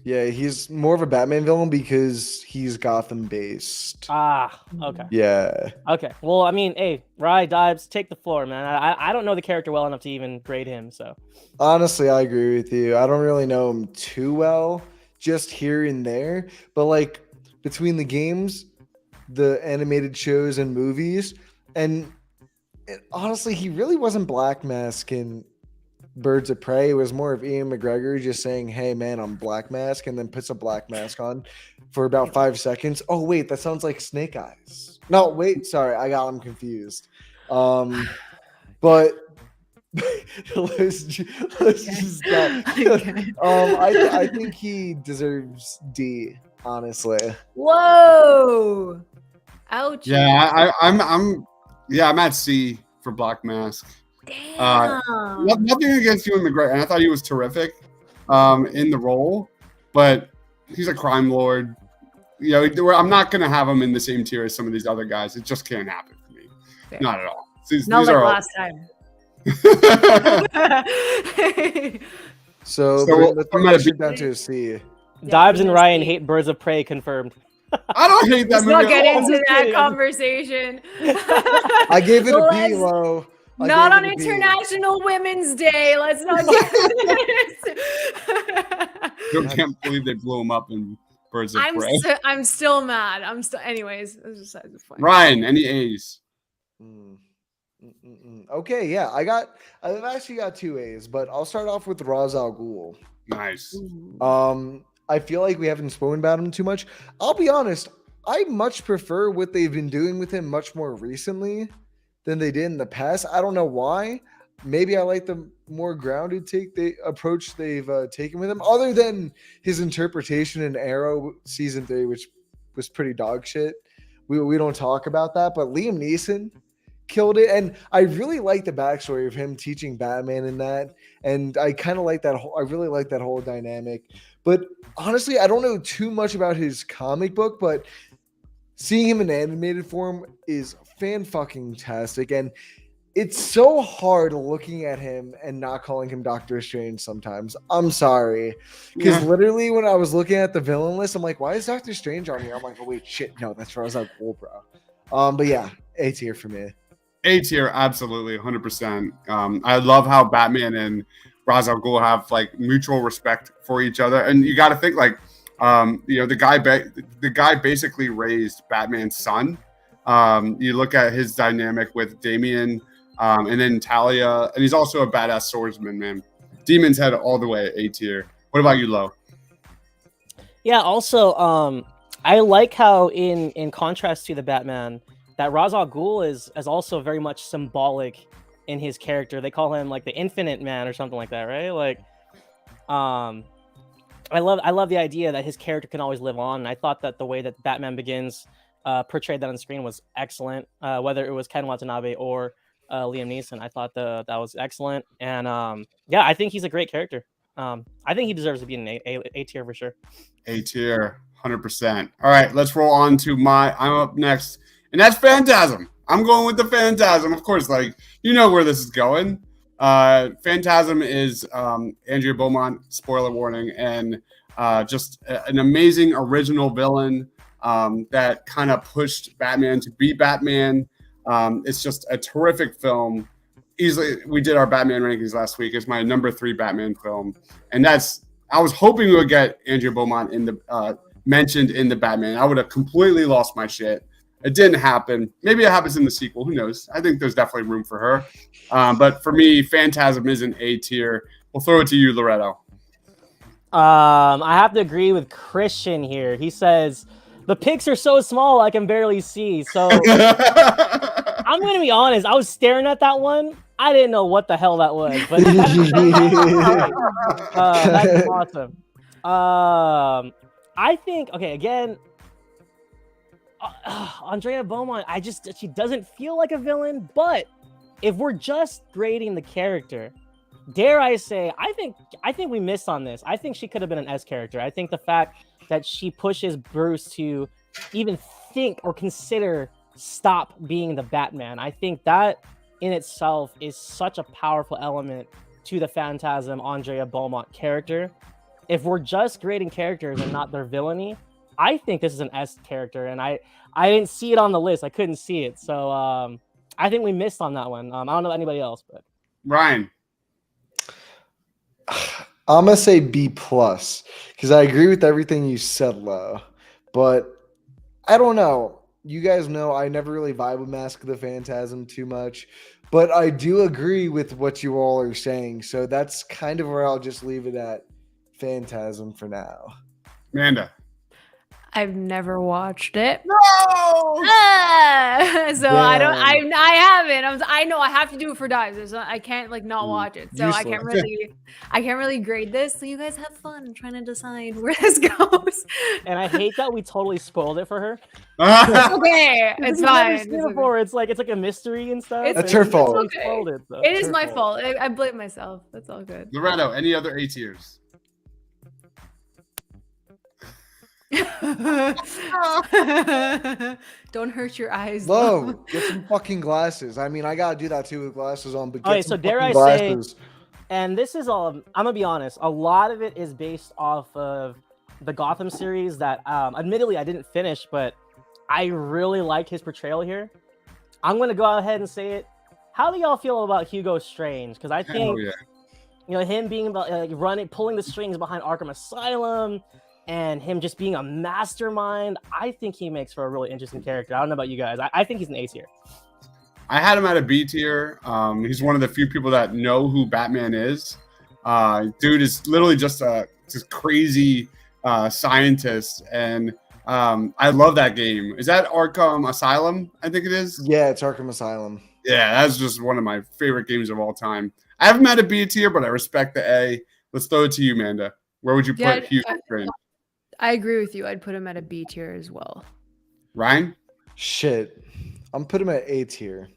Speaker 2: Yeah, he's more of a Batman villain because he's Gotham based.
Speaker 4: Ah, okay.
Speaker 2: Yeah.
Speaker 4: Okay. Well, I mean, hey, Rye Dives, take the floor, man. I don't know the character well enough to even grade him, so.
Speaker 2: Honestly, I agree with you. I don't really know him too well, just here and there. But like between the games, the animated shows and movies, and honestly, he really wasn't Black Mask in Birds of Prey. It was more of Ian McGregor just saying, hey man, I'm Black Mask, and then puts a black mask on for about 5 seconds. Oh wait, that sounds like Snake Eyes. No, wait, sorry, I got him confused. But let's just I think he deserves D, honestly.
Speaker 3: Whoa. Ouch.
Speaker 1: Yeah, I'm at C for Black Mask.
Speaker 3: Damn.
Speaker 1: Nothing against Ewan McGregor, and I thought he was terrific in the role, but he's a crime lord. You know, I'm not going to have him in the same tier as some of these other guys. It just can't happen for me. Fair. Not at all. These
Speaker 3: like
Speaker 1: are
Speaker 3: last time.
Speaker 2: So let's bring that shit down to a C.
Speaker 4: Dives and Ryan hate Birds of Prey confirmed.
Speaker 1: I don't hate that movie.
Speaker 3: Let's not get into that conversation.
Speaker 2: I gave it a B, low.
Speaker 3: Not on International Women's Day. Let's not get into
Speaker 1: I can't believe they blew him up in Birds of Prey.
Speaker 3: I'm still mad. Anyways, this is fun.
Speaker 1: Ryan, any A's?
Speaker 2: Okay, yeah, I've actually got 2 A's, but I'll start off with Ra's al Ghul.
Speaker 1: Nice.
Speaker 2: I feel like we haven't spoken about him too much. I'll be honest, I much prefer what they've been doing with him much more recently than they did in the past. I don't know why. Maybe I like the more grounded approach they've taken with him, other than his interpretation in Arrow season 3, which was pretty dog shit. We don't talk about that, but Liam Neeson killed it, and I really like the backstory of him teaching Batman in that, and I kind of like that whole. I really like that whole dynamic. But honestly, I don't know too much about his comic book, but seeing him in animated form is fan-fucking-tastic. And it's so hard looking at him and not calling him Doctor Strange sometimes. I'm sorry. Because literally when I was looking at the villain list, I'm like, why is Doctor Strange on here? I'm like, oh wait, shit, no, that's Ra's al Ghul, bro. But yeah, A tier for me.
Speaker 1: A tier, absolutely, 100%. I love how Batman and Ra's al Ghul have like mutual respect for each other, and you got to think like, the guy basically raised Batman's son. You look at his dynamic with Damian, and then Talia, and he's also a badass swordsman, man. Demon's Head all the way, A tier. What about you, Lo?
Speaker 4: Yeah, also, I like how in contrast to the Batman, that Ra's al Ghul is also very much symbolic in his character. They call him like the Infinite Man or something like that, right? Like, I love the idea that his character can always live on. And I thought that the way that Batman Begins portrayed that on screen was excellent. Whether it was Ken Watanabe or Liam Neeson, I thought that was excellent. And yeah, I think he's a great character. I think he deserves to be in A tier for sure.
Speaker 1: A tier, 100%. All right, let's roll on to I'm up next, and that's Phantasm. I'm going with the Phantasm, of course. Like, you know where this is going. Phantasm is Andrea Beaumont, spoiler warning, and just an amazing original villain that kind of pushed Batman to be Batman. It's just a terrific film. Easily, we did our Batman rankings last week. It's my number 3 Batman film, and I was hoping we would get Andrea Beaumont in the mentioned in the Batman. I would have completely lost my shit. It didn't happen. Maybe it happens in the sequel. Who knows? I think there's definitely room for her. But for me, Phantasm is an A tier. We'll throw it to you, Loretto.
Speaker 4: I have to agree with Christian here. He says, the pics are so small I can barely see. So I'm going to be honest. I was staring at that one. I didn't know what the hell that was. But that's awesome. I think, okay, again, Andrea Beaumont, she doesn't feel like a villain, but if we're just grading the character, dare I say, I think we missed on this. I think she could have been an S character. I think the fact that she pushes Bruce to even think or consider stop being the Batman, I think that in itself is such a powerful element to the Phantasm Andrea Beaumont character. If we're just grading characters and not their villainy, I think this is an S character, and I didn't see it on the list. I couldn't see it, so I think we missed on that one. I don't know anybody else, but
Speaker 1: Ryan.
Speaker 2: I'm gonna say B plus because I agree with everything you said, Lo. But I don't know. You guys know I never really vibe with Mask of the Phantasm too much, but I do agree with what you all are saying. So that's kind of where I'll just leave it at Phantasm for now.
Speaker 1: Amanda.
Speaker 3: I've never watched it.
Speaker 1: No!
Speaker 3: So
Speaker 2: Damn.
Speaker 3: I haven't. I know I have to do it for dives. I can't like not watch it. So
Speaker 2: Useless.
Speaker 3: I can't really grade this. So you guys have fun trying to decide where this goes.
Speaker 4: and I hate that we totally spoiled it for her.
Speaker 3: Okay, it's
Speaker 4: We've never
Speaker 3: fine.
Speaker 4: seen it before. It's like a mystery and stuff.
Speaker 3: It's-
Speaker 2: That's her fault.
Speaker 4: We
Speaker 3: okay.
Speaker 4: spoiled it, so.
Speaker 3: It is
Speaker 2: Her
Speaker 3: my
Speaker 2: fault.
Speaker 3: fault. I blame myself. That's all good.
Speaker 1: Loretto, any other A tiers?
Speaker 3: Don't hurt your eyes.
Speaker 2: Lo, get some fucking glasses. I mean, I gotta do that too with glasses on, but get
Speaker 4: Okay,
Speaker 2: some
Speaker 4: so dare
Speaker 2: fucking
Speaker 4: I say-
Speaker 2: glasses.
Speaker 4: And this is all, I'm gonna be honest, a lot of it is based off of the Gotham series that admittedly I didn't finish, but I really like his portrayal here. I'm gonna go ahead and say it. How do y'all feel about Hugo Strange? Because I
Speaker 1: Hell
Speaker 4: think
Speaker 1: yeah.
Speaker 4: him being pulling the strings behind Arkham Asylum, and him just being a mastermind, I think he makes for a really interesting character. I don't know about you guys. I think he's an A tier.
Speaker 1: I had him at a B tier. He's one of the few people that know who Batman is. Dude is literally just a crazy scientist, and I love that game. Is that Arkham Asylum? I think it is.
Speaker 2: Yeah, it's Arkham Asylum.
Speaker 1: Yeah, that's just one of my favorite games of all time. I have him at a B tier, but I respect the A. Let's throw it to you, Amanda. Where would you put Hugo Strange?
Speaker 3: I agree with you. I'd put him at a B tier as well.
Speaker 1: Ryan?
Speaker 2: Shit, I'm putting him at A tier.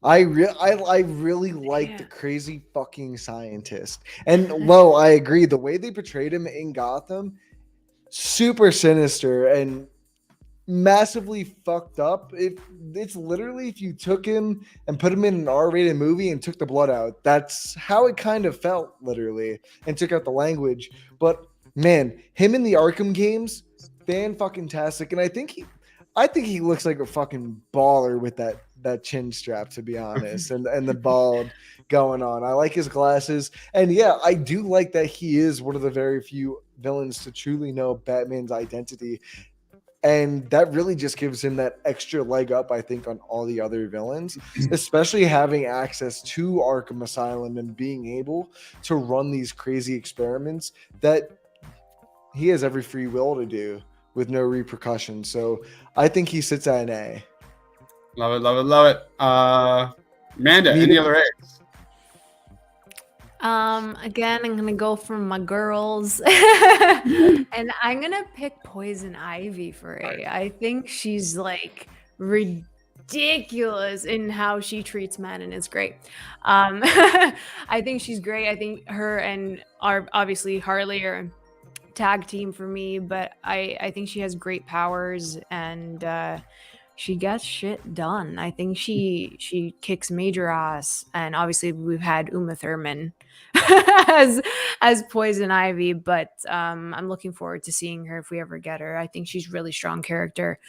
Speaker 2: I really like the crazy fucking scientist. And Lo, I agree. The way they portrayed him in Gotham, super sinister. And massively fucked up. It's literally if you took him and put him in an R-rated movie and took the blood out. That's how it kind of felt, literally, and took out the language. But man, him in the Arkham games, fan-fucking-tastic. And I think he looks like a fucking baller with that chin strap, to be honest, and the bald going on. I like his glasses, and yeah, I do like that he is one of the very few villains to truly know Batman's identity. And that really just gives him that extra leg up, I think, on all the other villains, especially having access to Arkham Asylum and being able to run these crazy experiments that he has every free will to do with no repercussions. So I think he sits at an A.
Speaker 1: Love it, love it, love it. Amanda, any other A's?
Speaker 3: Again, I'm gonna go for my girls, and I'm gonna pick Poison Ivy for A. I think she's like ridiculous in how she treats men, and it's great. I think she's great. I think her and obviously Harley are tag team for me, but I think she has great powers and she gets shit done. I think she kicks major ass, and obviously we've had Uma Thurman as Poison Ivy, but I'm looking forward to seeing her if we ever get her. I think she's really strong character,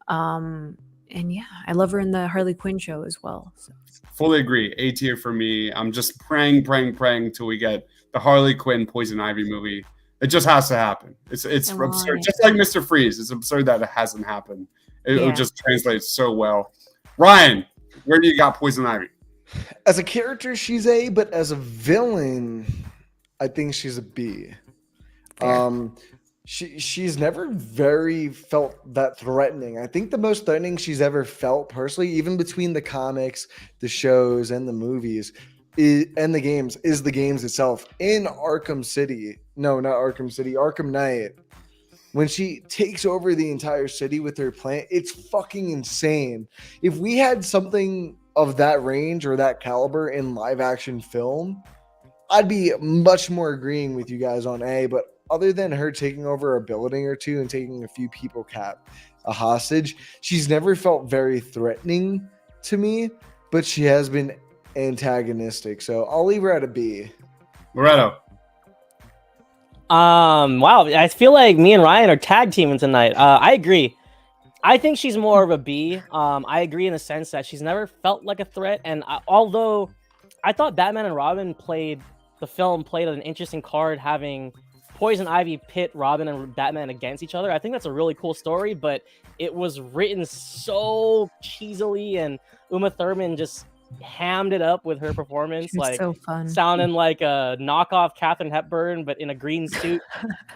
Speaker 3: and yeah, I love her in the Harley Quinn show as well. So.
Speaker 1: Fully agree. A tier for me. I'm just praying till we get the Harley Quinn Poison Ivy movie. It just has to happen. It's absurd. Just like Mr. Freeze, it's absurd that it hasn't happened. It would just translate so well. Ryan, where do you got Poison Ivy?
Speaker 2: As a character, she's A, but as a villain, I think she's a B. She's never very felt that threatening. I think the most threatening she's ever felt personally, even between the comics, the shows, and the movies, and the games, is the games itself. In Arkham City, no, not Arkham City, Arkham Knight, when she takes over the entire city with her plan, it's fucking insane. If we had something of that range or that caliber in live action film, I'd be much more agreeing with you guys on A. But other than her taking over a building or two and taking a few people a hostage, she's never felt very threatening to me, but she has been antagonistic. So I'll leave her at a B.
Speaker 1: Loretto.
Speaker 4: Wow, I feel like me and Ryan are tag teaming tonight. I agree. I think she's more of a B. I agree in the sense that she's never felt like a threat. And although I thought Batman and Robin played an interesting card, having Poison Ivy pit Robin and Batman against each other. I think that's a really cool story, but it was written so cheesily, and Uma Thurman just hammed it up with her performance.
Speaker 3: It's
Speaker 4: like
Speaker 3: so fun.
Speaker 4: Sounding like a knockoff Katharine Hepburn, but in a green suit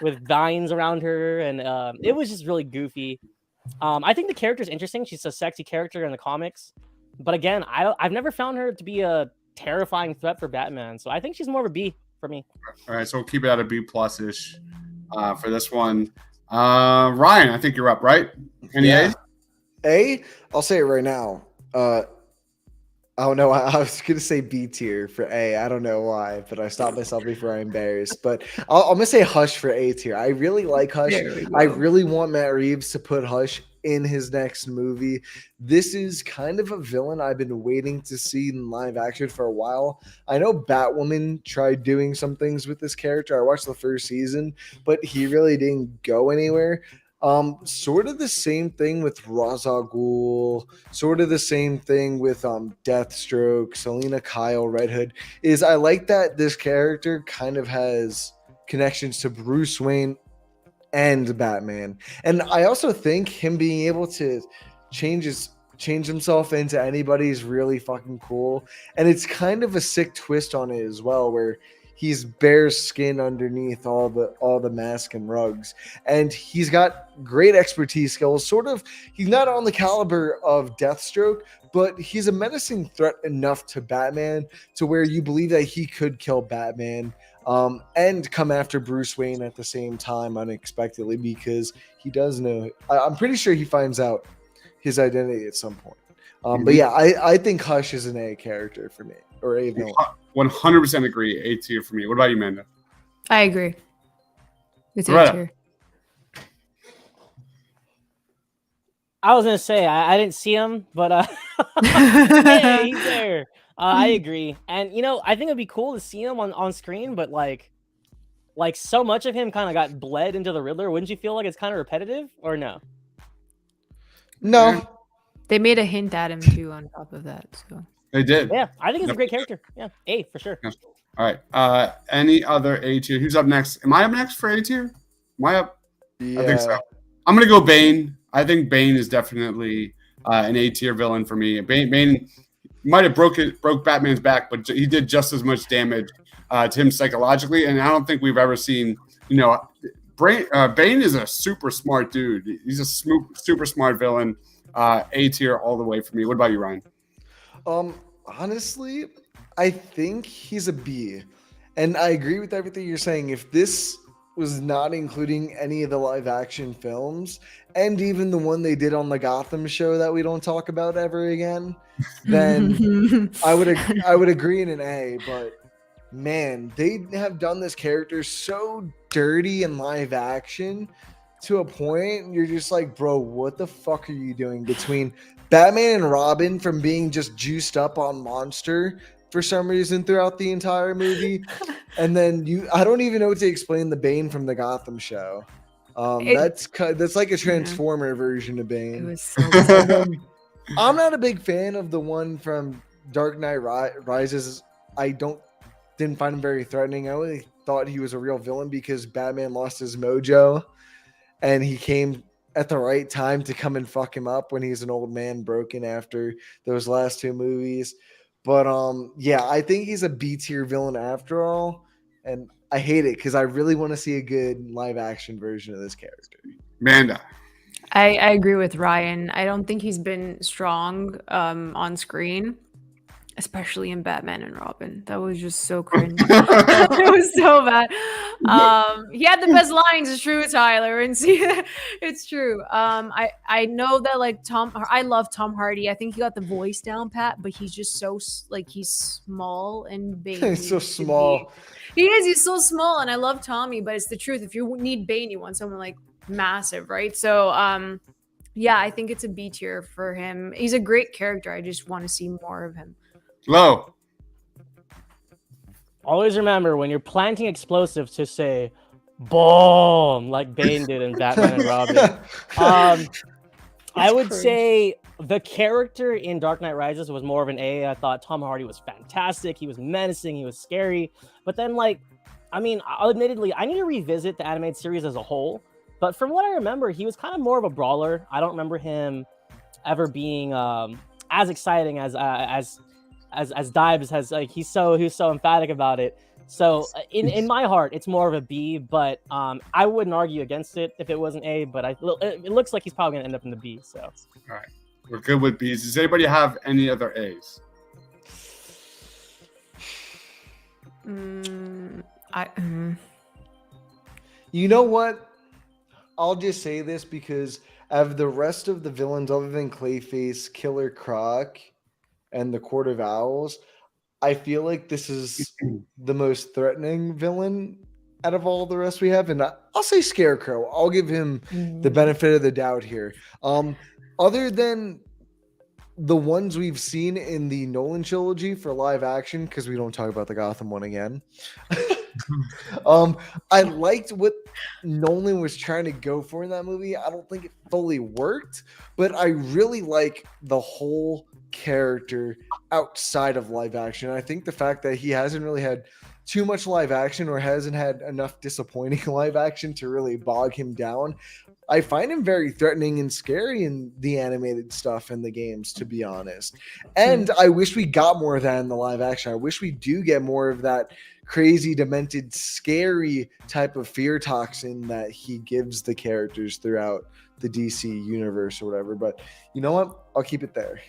Speaker 4: with vines around her. And it was just really goofy. I think the character's interesting. She's a sexy character in the comics. But again, I've never found her to be a terrifying threat for Batman. So I think she's more of a B for me.
Speaker 1: All right, so we'll keep it at a B plus-ish for this one. Ryan, I think you're up, right? Any A's?
Speaker 2: A? I'll say it right now. Oh no, I was gonna say B tier for A. I don't know why, but I stopped myself before I embarrassed. But I'm gonna say Hush for A tier. I really like Hush. I really want Matt Reeves to put Hush in his next movie. This is kind of a villain I've been waiting to see in live action for a while. I know Batwoman tried doing some things with this character. I watched the first season, but he really didn't go anywhere. Sort of the same thing with Ra's al Ghul, sort of the same thing with Deathstroke, Selena Kyle, Red Hood. Is I like that this character kind of has connections to Bruce Wayne and Batman. And I also think him being able to change himself into anybody is really fucking cool. And it's kind of a sick twist on it as well, where he's bare skin underneath all the mask and rugs, and he's got great expertise skills. Sort of, he's not on the caliber of Deathstroke, but he's a menacing threat enough to Batman to where you believe that he could kill Batman and come after Bruce Wayne at the same time unexpectedly, because he does know. I'm pretty sure he finds out his identity at some point. But yeah, I think Hush is an A character for me, or A villain.
Speaker 1: 100% agree. A tier for me. What about you, Amanda?
Speaker 3: I agree. It's
Speaker 1: Right.
Speaker 3: A tier.
Speaker 4: I was gonna say I didn't see him, but yeah, he's there. I agree, and I think it'd be cool to see him on screen, but like so much of him kind of got bled into the Riddler. Wouldn't you feel like it's kind of repetitive, or no?
Speaker 2: No.
Speaker 3: They made a hint at him too on top of that. So
Speaker 1: They did.
Speaker 4: Yeah, I think it's a great character. Yeah, A for sure.
Speaker 1: Yeah. All right. Any other A tier? Who's up next? Am I up next for A tier? Am I up?
Speaker 2: Yeah.
Speaker 1: I think so. I'm gonna go Bane. I think Bane is definitely an A tier villain for me. Bane might have broke Batman's back, but he did just as much damage to him psychologically. And I don't think we've ever seen, Bane is a super smart dude. He's a super smart villain. A tier all the way for me. What about you, Ryan?
Speaker 2: Honestly, I think he's a B. And I agree with everything you're saying. If this was not including any of the live action films and even the one they did on the Gotham show that we don't talk about ever again, then I would agree in an A. But man, they have done this character so dirty in live action to a point you're just like, bro, what the fuck are you doing? Between Batman and Robin from being just juiced up on Monster for some reason throughout the entire movie, and then I don't even know what to explain the Bane from the Gotham show. That's like a Transformer version of Bane.
Speaker 3: It was so bad.
Speaker 2: I'm not a big fan of the one from Dark Knight Rises. Didn't find him very threatening. I only thought he was a real villain because Batman lost his mojo, and he came at the right time to come and fuck him up when he's an old man broken after those last two movies. But yeah, I think he's a B tier villain after all, and I hate it because I really want to see a good live action version of this character.
Speaker 1: Amanda.
Speaker 3: I agree with Ryan. I don't think he's been strong on screen, especially in Batman and Robin. That was just so cringe. It was so bad. He had the best lines. It's true, Tyler, and see, it's true. I know that I love Tom Hardy. I think he got the voice down pat, but he's just so he's small and big.
Speaker 2: He's so small.
Speaker 3: He is. He's so small, and I love Tommy, but it's the truth. If you need Bane, you want someone like massive, right? So yeah, I think it's a B tier for him. He's a great character. I just want to see more of him.
Speaker 1: Low.
Speaker 4: Always remember when you're planting explosives to say "boom" like Bane did in Batman and Robin. I would say the character in Dark Knight Rises was more of an A. I thought Tom Hardy was fantastic. He was menacing. He was scary. But then, admittedly, I need to revisit the animated series as a whole. But from what I remember, he was kind of more of a brawler. I don't remember him ever being as exciting as Dibes has. He's so emphatic about it. So in my heart, it's more of a B. But I wouldn't argue against it if it was an A. But it looks like he's probably gonna end up in the B. So
Speaker 1: all right, we're good with B's. Does anybody have any other A's?
Speaker 2: You know what? I'll just say this because of the rest of the villains, other than Clayface, Killer Croc, and the Court of Owls, I feel like this is the most threatening villain out of all the rest we have. And I'll say Scarecrow. I'll give him the benefit of the doubt here. Other than the ones we've seen in the Nolan trilogy for live action, because we don't talk about the Gotham one again. I liked what Nolan was trying to go for in that movie. I don't think it fully worked, but I really like the whole character outside of live action. I think the fact that he hasn't really had too much live action or hasn't had enough disappointing live action to really bog him down, I find him very threatening and scary in the animated stuff in the games, to be honest. And I wish we got more of that in the live action. I wish we do get more of that crazy, demented, scary type of fear toxin that he gives the characters throughout the DC universe or whatever. But you know what? I'll keep it there.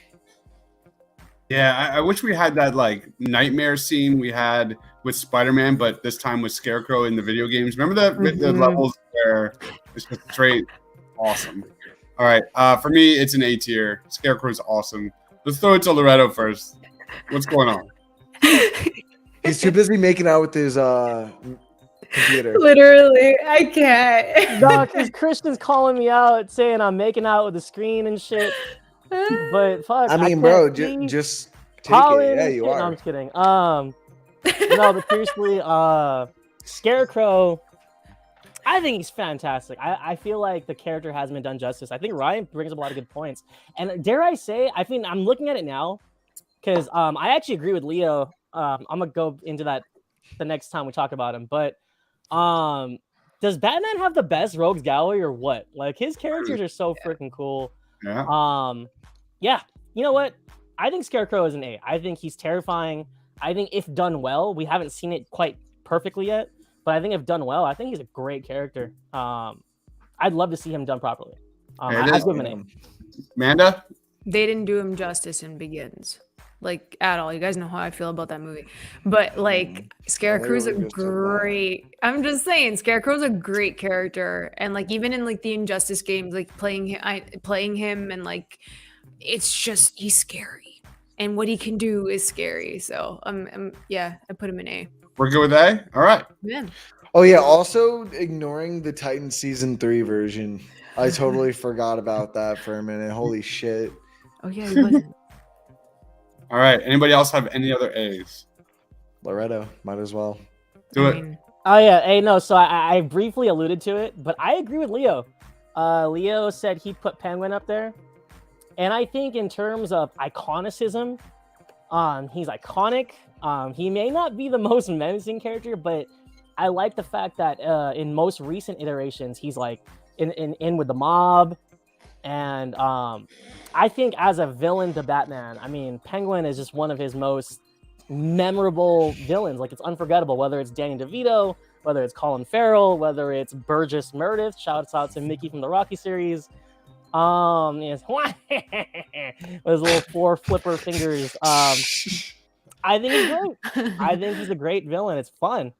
Speaker 1: Yeah, I wish we had that nightmare scene we had with Spider-Man, but this time with Scarecrow in the video games. Remember the levels where it's just straight awesome. All right, for me, it's an A tier. Scarecrow's awesome. Let's throw it to Loretto first. What's going on?
Speaker 2: He's too busy making out with his computer.
Speaker 3: Literally, I can't.
Speaker 4: No, because Christian's calling me out saying I'm making out with the screen and shit. But fuck,
Speaker 2: I mean,
Speaker 4: can't
Speaker 2: bro,
Speaker 4: see
Speaker 2: just take
Speaker 4: Colin
Speaker 2: it. Yeah,
Speaker 4: and
Speaker 2: you
Speaker 4: shit.
Speaker 2: are.
Speaker 4: No, I'm just kidding. No, but seriously, Scarecrow, I think he's fantastic. I feel like the character hasn't been done justice. I think Ryan brings up a lot of good points. And dare I say, I think I'm looking at it now because I actually agree with Leo. I'm gonna go into that the next time we talk about him. But does Batman have the best rogues gallery or what? Like his characters are so freaking cool.
Speaker 1: Yeah.
Speaker 4: Yeah. You know what? I think Scarecrow is an A. I think he's terrifying. I think if done well, we haven't seen it quite perfectly yet, but I think if done well, I think he's a great character. I'd love to see him done properly. I'd give him an A.
Speaker 1: Amanda?
Speaker 3: They didn't do him justice in Begins, like at all. You guys know how I feel about that movie, but like Scarecrow's a great. I'm just saying, Scarecrow's a great character, and like even in like the Injustice games, like playing him, and like it's just he's scary, and what he can do is scary. So yeah, I put him in A.
Speaker 1: We're good with A? All right.
Speaker 3: Yeah.
Speaker 2: Oh yeah, also ignoring the Titan season 3 version. I totally forgot about that for a minute. Holy shit.
Speaker 3: Oh yeah, he wasn't.
Speaker 1: All right. Anybody else have any other A's?
Speaker 2: Loretto, might as well.
Speaker 1: Do
Speaker 3: I
Speaker 1: it.
Speaker 3: mean,
Speaker 4: Oh yeah, hey, no. So I briefly alluded to it, but I agree with Leo. Leo said he put Penguin up there, and I think in terms of iconicism, he's iconic. He may not be the most menacing character, but I like the fact that in most recent iterations, he's like in with the mob, and I think as a villain to Batman, I mean, Penguin is just one of his most memorable villains. Like it's unforgettable, whether it's Danny DeVito, whether it's Colin Farrell, whether it's Burgess Meredith. Shouts out to Mickey from the Rocky series. Yes, with his little 4 flipper fingers. I think he's great. I think he's a great villain. It's fun.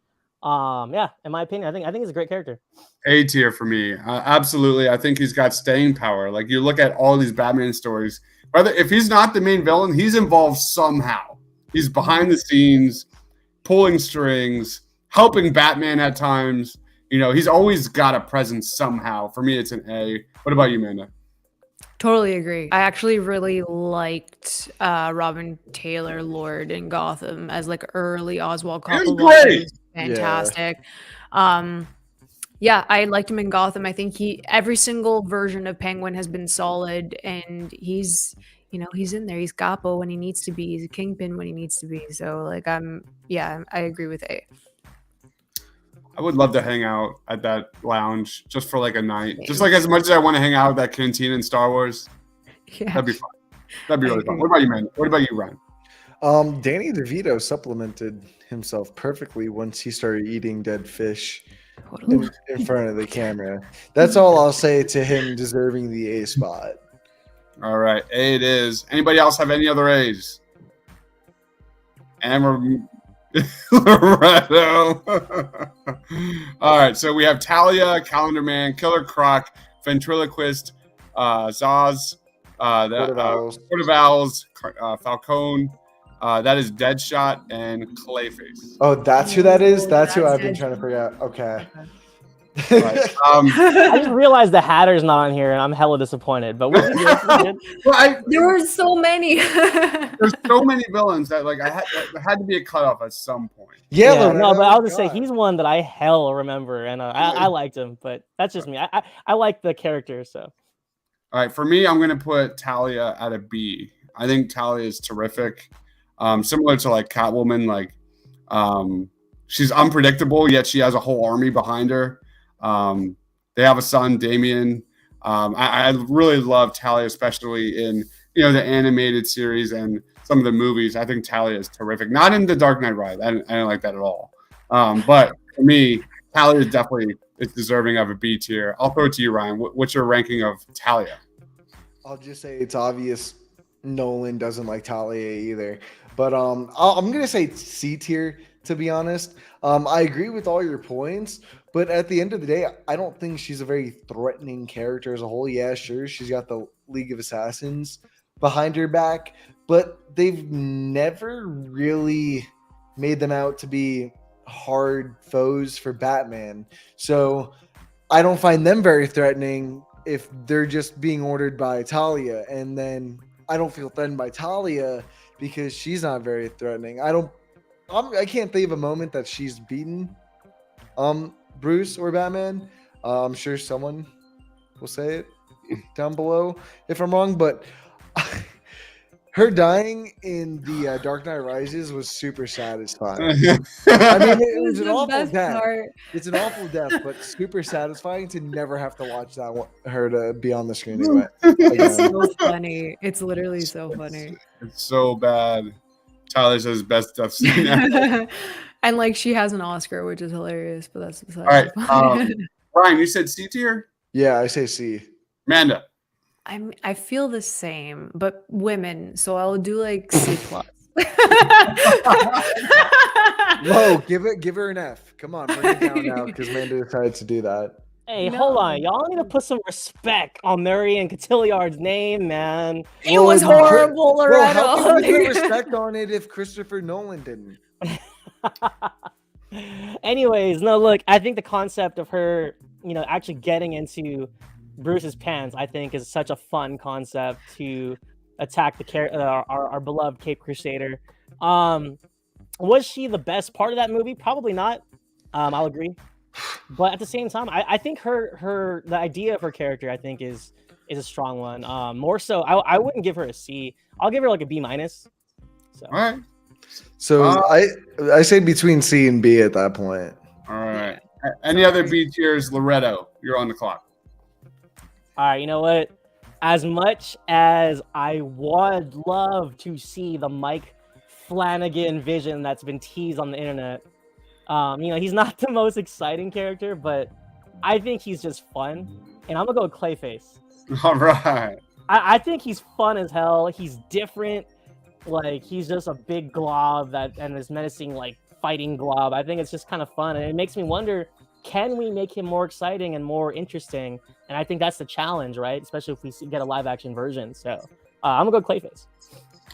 Speaker 4: Yeah, in my opinion, I think he's a great character.
Speaker 1: A tier for me. Absolutely. I think he's got staying power. Like you look at all these Batman stories, whether if he's not the main villain, he's involved somehow. He's behind the scenes, pulling strings, helping Batman at times. You know, he's always got a presence somehow. For me, it's an A. What about you, Amanda?
Speaker 3: Totally agree. I actually really liked Robin Taylor Lord in Gotham as like early Oswald
Speaker 1: He was
Speaker 3: Cobblepot.
Speaker 1: great.
Speaker 3: He was fantastic. Yeah, I liked him in Gotham. I think every single version of Penguin has been solid, and he's in there. He's Capo when he needs to be. He's a Kingpin when he needs to be. So like I agree with A.
Speaker 1: I would love to hang out at that lounge just for like a night. Just like as much as I want to hang out at that canteen in Star Wars.
Speaker 3: Yeah.
Speaker 1: That'd be fun. That'd be really fun. What about you, man? What about you, Ryan?
Speaker 2: Danny DeVito supplemented himself perfectly once he started eating dead fish in front of the camera. That's all I'll say to him deserving the A spot.
Speaker 1: All right, A it is. Anybody else have any other A's? Loretto. All right, so we have Talia, Calendar Man, Killer Croc, Ventriloquist, Zaz, Portavals, Falcone. That is Deadshot and Clayface.
Speaker 2: Oh, that's who that is? That's who I've been trying to figure out. Okay.
Speaker 1: Right.
Speaker 4: I just realized the Hatter's not on here, and I'm hella disappointed. But we're good.
Speaker 1: Well,
Speaker 3: There were so many.
Speaker 1: there's so many villains that like there had to be a cutoff at some point.
Speaker 2: Yeah,
Speaker 4: no, but I'll just say
Speaker 2: God.
Speaker 4: he's one that I hell remember, and I liked him. But that's just me. I like the character, so.
Speaker 1: All right, for me, I'm gonna put Talia at a B. I think Talia is terrific. Similar to like Catwoman, like she's unpredictable, yet she has a whole army behind her. They have a son, Damien. I really love Talia, especially in the animated series and some of the movies. I think Talia is terrific. Not in the Dark Knight Rise. I don't like that at all. But for me, Talia is definitely deserving of a B tier. I'll throw it to you, Ryan. What's your ranking of Talia?
Speaker 2: I'll just say it's obvious Nolan doesn't like Talia either. But I'm gonna say C tier, to be honest. I agree with all your points, but at the end of the day, I don't think she's a very threatening character as a whole. Yeah, sure, she's got the League of Assassins behind her back, but they've never really made them out to be hard foes for Batman. So I don't find them very threatening if they're just being ordered by Talia, and then I don't feel threatened by Talia because she's not very threatening. I can't think of a moment that she's beaten Bruce or Batman. I'm sure someone will say it down below if I'm wrong, but her dying in the Dark Knight Rises was super satisfying. I mean, it was an awful death. It's an awful death, but super satisfying to never have to watch her to be on the screen again.
Speaker 3: It's so funny. It's literally so funny.
Speaker 1: It's so bad. Tyler says best death scene ever.
Speaker 3: And like she has an Oscar, which is hilarious, but that's
Speaker 1: all right. Ryan, you said C tier?
Speaker 2: Yeah, I say C.
Speaker 1: Amanda.
Speaker 3: I feel the same, but women, so I'll do like C+.
Speaker 2: Whoa, give her an F. Come on, bring it down now because Amanda decided to do that.
Speaker 4: Hey, hold on. Y'all need to put some respect on Marion Cotilliard's name, man.
Speaker 3: It was horrible,
Speaker 2: Bro, how can we put
Speaker 3: Loretto.
Speaker 2: respect on it if Christopher Nolan didn't?
Speaker 4: Anyways, no, look, I think the concept of her, actually getting into Bruce's pants, I think, is such a fun concept to attack our beloved Cape Crusader. Was she the best part of that movie? Probably not. I'll agree. But at the same time, I think the idea of her character, I think, is a strong one. More so, I wouldn't give her a C. I'll give her like a B-. So.
Speaker 1: All right.
Speaker 2: So I say between C and B at that point.
Speaker 1: All right. Any other B tiers? Loretto, you're on the clock.
Speaker 4: All right, you know what? As much as I would love to see the Mike Flanagan vision that's been teased on the internet, he's not the most exciting character, but I think he's just fun. And I'm going to go with Clayface.
Speaker 1: All right.
Speaker 4: I think he's fun as hell. He's different. Like, he's just a big glob and this menacing, like, fighting glob. I think it's just kind of fun. And it makes me wonder, can we make him more exciting and more interesting? And I think that's the challenge, right? Especially if we get a live-action version. So I'm going to go Clayface.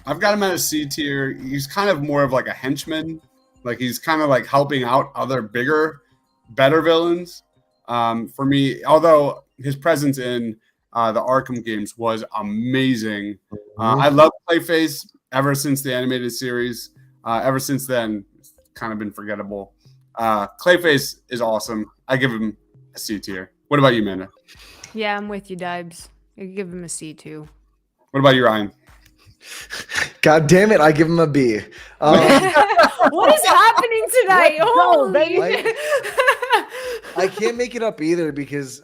Speaker 1: I've got him at a C tier. He's kind of more of like a henchman. Like, he's kind of like helping out other bigger, better villains. For me, although his presence in the Arkham games was amazing. I love Clayface ever since the animated series. Ever since then, it's kind of been forgettable. Clayface is awesome. I give him a C tier. What about you, Amanda?
Speaker 3: Yeah, I'm with you, Dibes. I give him a C too.
Speaker 1: What about you, Ryan?
Speaker 2: God damn it, I give him a B.
Speaker 3: What is happening tonight? Holy!
Speaker 2: I can't make it up either because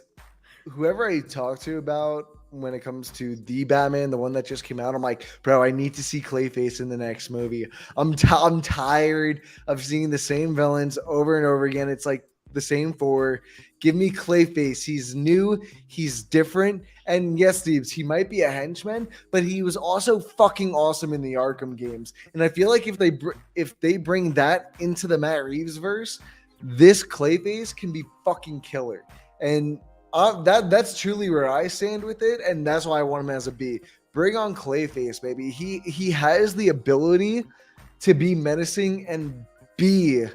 Speaker 2: whoever I talk to about when it comes to the Batman, the one that just came out, I'm like, bro, I need to see Clayface in the next movie. I'm tired of seeing the same villains over and over again. It's like the same four. Give me Clayface. He's new. He's different. And yes, Steves, he might be a henchman, but he was also fucking awesome in the Arkham games. And I feel like if they bring that into the Matt Reeves verse, this Clayface can be fucking killer. And that's truly where I stand with it, and that's why I want him as a B. Bring on Clayface, baby. He has the ability to be menacing and be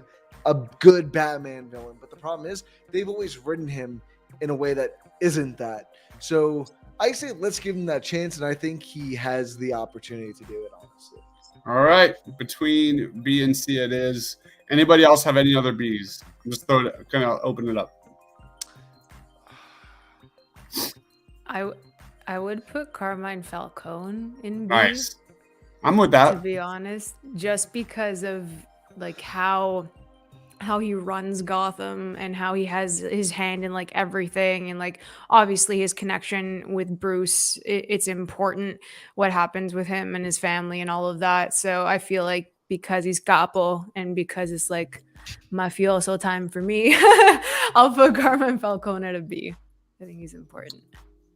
Speaker 2: a good Batman villain, but the problem is they've always written him in a way that isn't that. So I say let's give him that chance, and I think he has the opportunity to do it, honestly.
Speaker 1: All right, between B and C it is. Anybody else have any other Bs? I'm just gonna open it up.
Speaker 3: I would put Carmine Falcone in B.
Speaker 1: Nice. I'm with that.
Speaker 3: To be honest, just because of like how he runs Gotham and how he has his hand in like everything, and like obviously his connection with Bruce, it's important what happens with him and his family and all of that. So I feel like because he's Capo and because it's like mafioso time for me, I'll put Carmine Falcone at a B. I think he's important.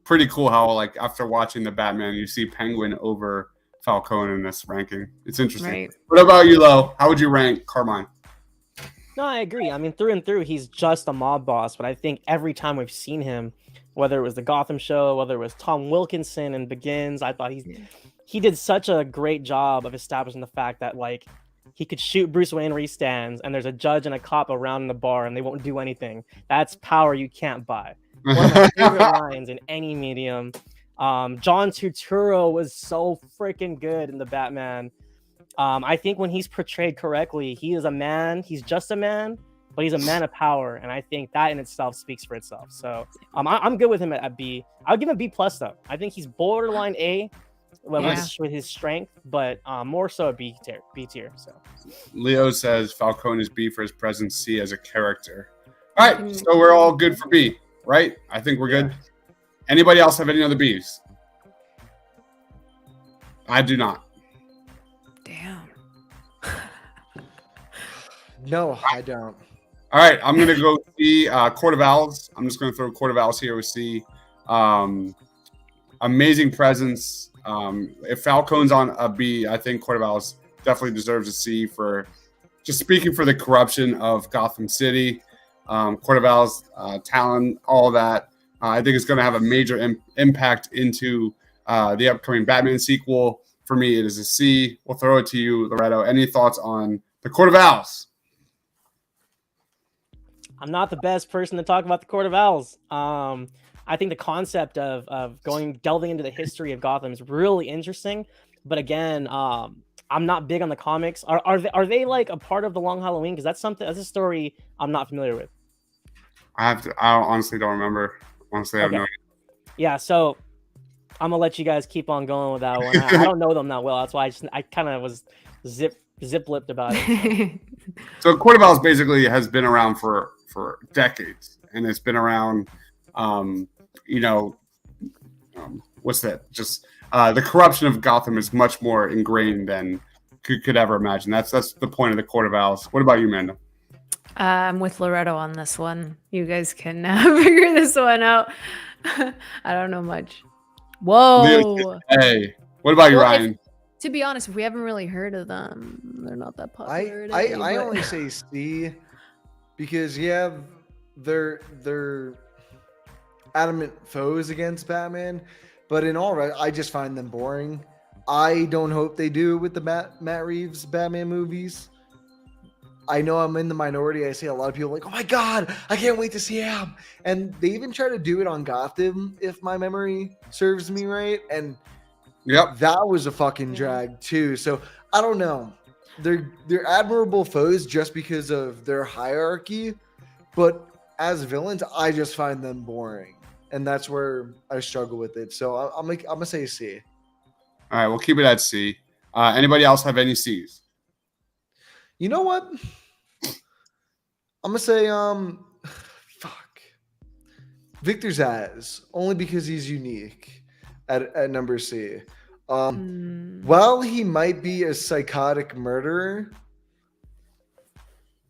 Speaker 1: Pretty cool how, like, after watching the Batman, you see Penguin over Falcone in this ranking. It's interesting.
Speaker 3: Right.
Speaker 1: What about you, Lo? How would you rank Carmine?
Speaker 4: No, I agree. I mean, through and through, he's just a mob boss. But I think every time we've seen him, whether it was the Gotham show, whether it was Tom Wilkinson and Begins, I thought he did such a great job of establishing the fact that, like, he could shoot Bruce Wayne where he stands, and there's a judge and a cop around in the bar, and they won't do anything. That's power you can't buy. One of my favorite lines in any medium. John Turturro was so freaking good in the Batman. I think when he's portrayed correctly, he is a man. He's just a man, but he's a man of power, and I think that in itself speaks for itself. So I'm good with him at B. I'll give him B plus though. I think he's borderline A with his strength, but more so a B tier. So
Speaker 1: Leo says Falcone is B for his presence, C as a character. All right, so we're all good for B, right? I think we're good. Anybody else have any other Bs? I do not.
Speaker 3: Damn.
Speaker 2: No, I don't.
Speaker 1: All right, I'm going to go C, Court of Owls. I'm just going to throw Court of Owls here with C. Amazing presence. If Falcone's on a B, I think Court of Owls definitely deserves a C for just speaking for the corruption of Gotham City. Court of Owls, talent, all that. I think it's going to have a major impact into the upcoming Batman sequel. For me, it is a C. We'll throw it to you, Loretto. Any thoughts on the Court of Owls?
Speaker 4: I'm not the best person to talk about the Court of Owls. I think the concept of delving into the history of Gotham is really interesting. But again, I'm not big on the comics. Are they like a part of the Long Halloween? Because that's a story I'm not familiar with.
Speaker 1: I honestly don't remember. Honestly, I have no idea. Yeah,
Speaker 4: so I'm gonna let you guys keep on going with that one. I don't know them that well. That's why I kind of was zip-lipped about it.
Speaker 1: So Court of Owls basically has been around for decades, and it's been around. What's that? Just the corruption of Gotham is much more ingrained than could ever imagine. That's the point of the Court of Owls. What about you, Amanda?
Speaker 3: I'm with Loretto on this one. You guys can figure this one out. I don't know much. Whoa.
Speaker 1: Hey, what about you, Ryan?
Speaker 3: To be honest, we haven't really heard of them. They're not that popular.
Speaker 2: I only say C because they're adamant foes against Batman, but in all right, I just find them boring. I don't hope they do with the Matt Reeves Batman movies. I know I'm in the minority. I see a lot of people like, oh my God, I can't wait to see him. And they even try to do it on Gotham, if my memory serves me right. And that was a fucking drag too. So I don't know. They're admirable foes just because of their hierarchy. But as villains, I just find them boring. And that's where I struggle with it. So I'm going to say C.
Speaker 1: All right, we'll keep it at C. Anybody else have any C's?
Speaker 2: You know what? I'm gonna say Victor Zsasz, only because he's unique at number C. While he might be a psychotic murderer,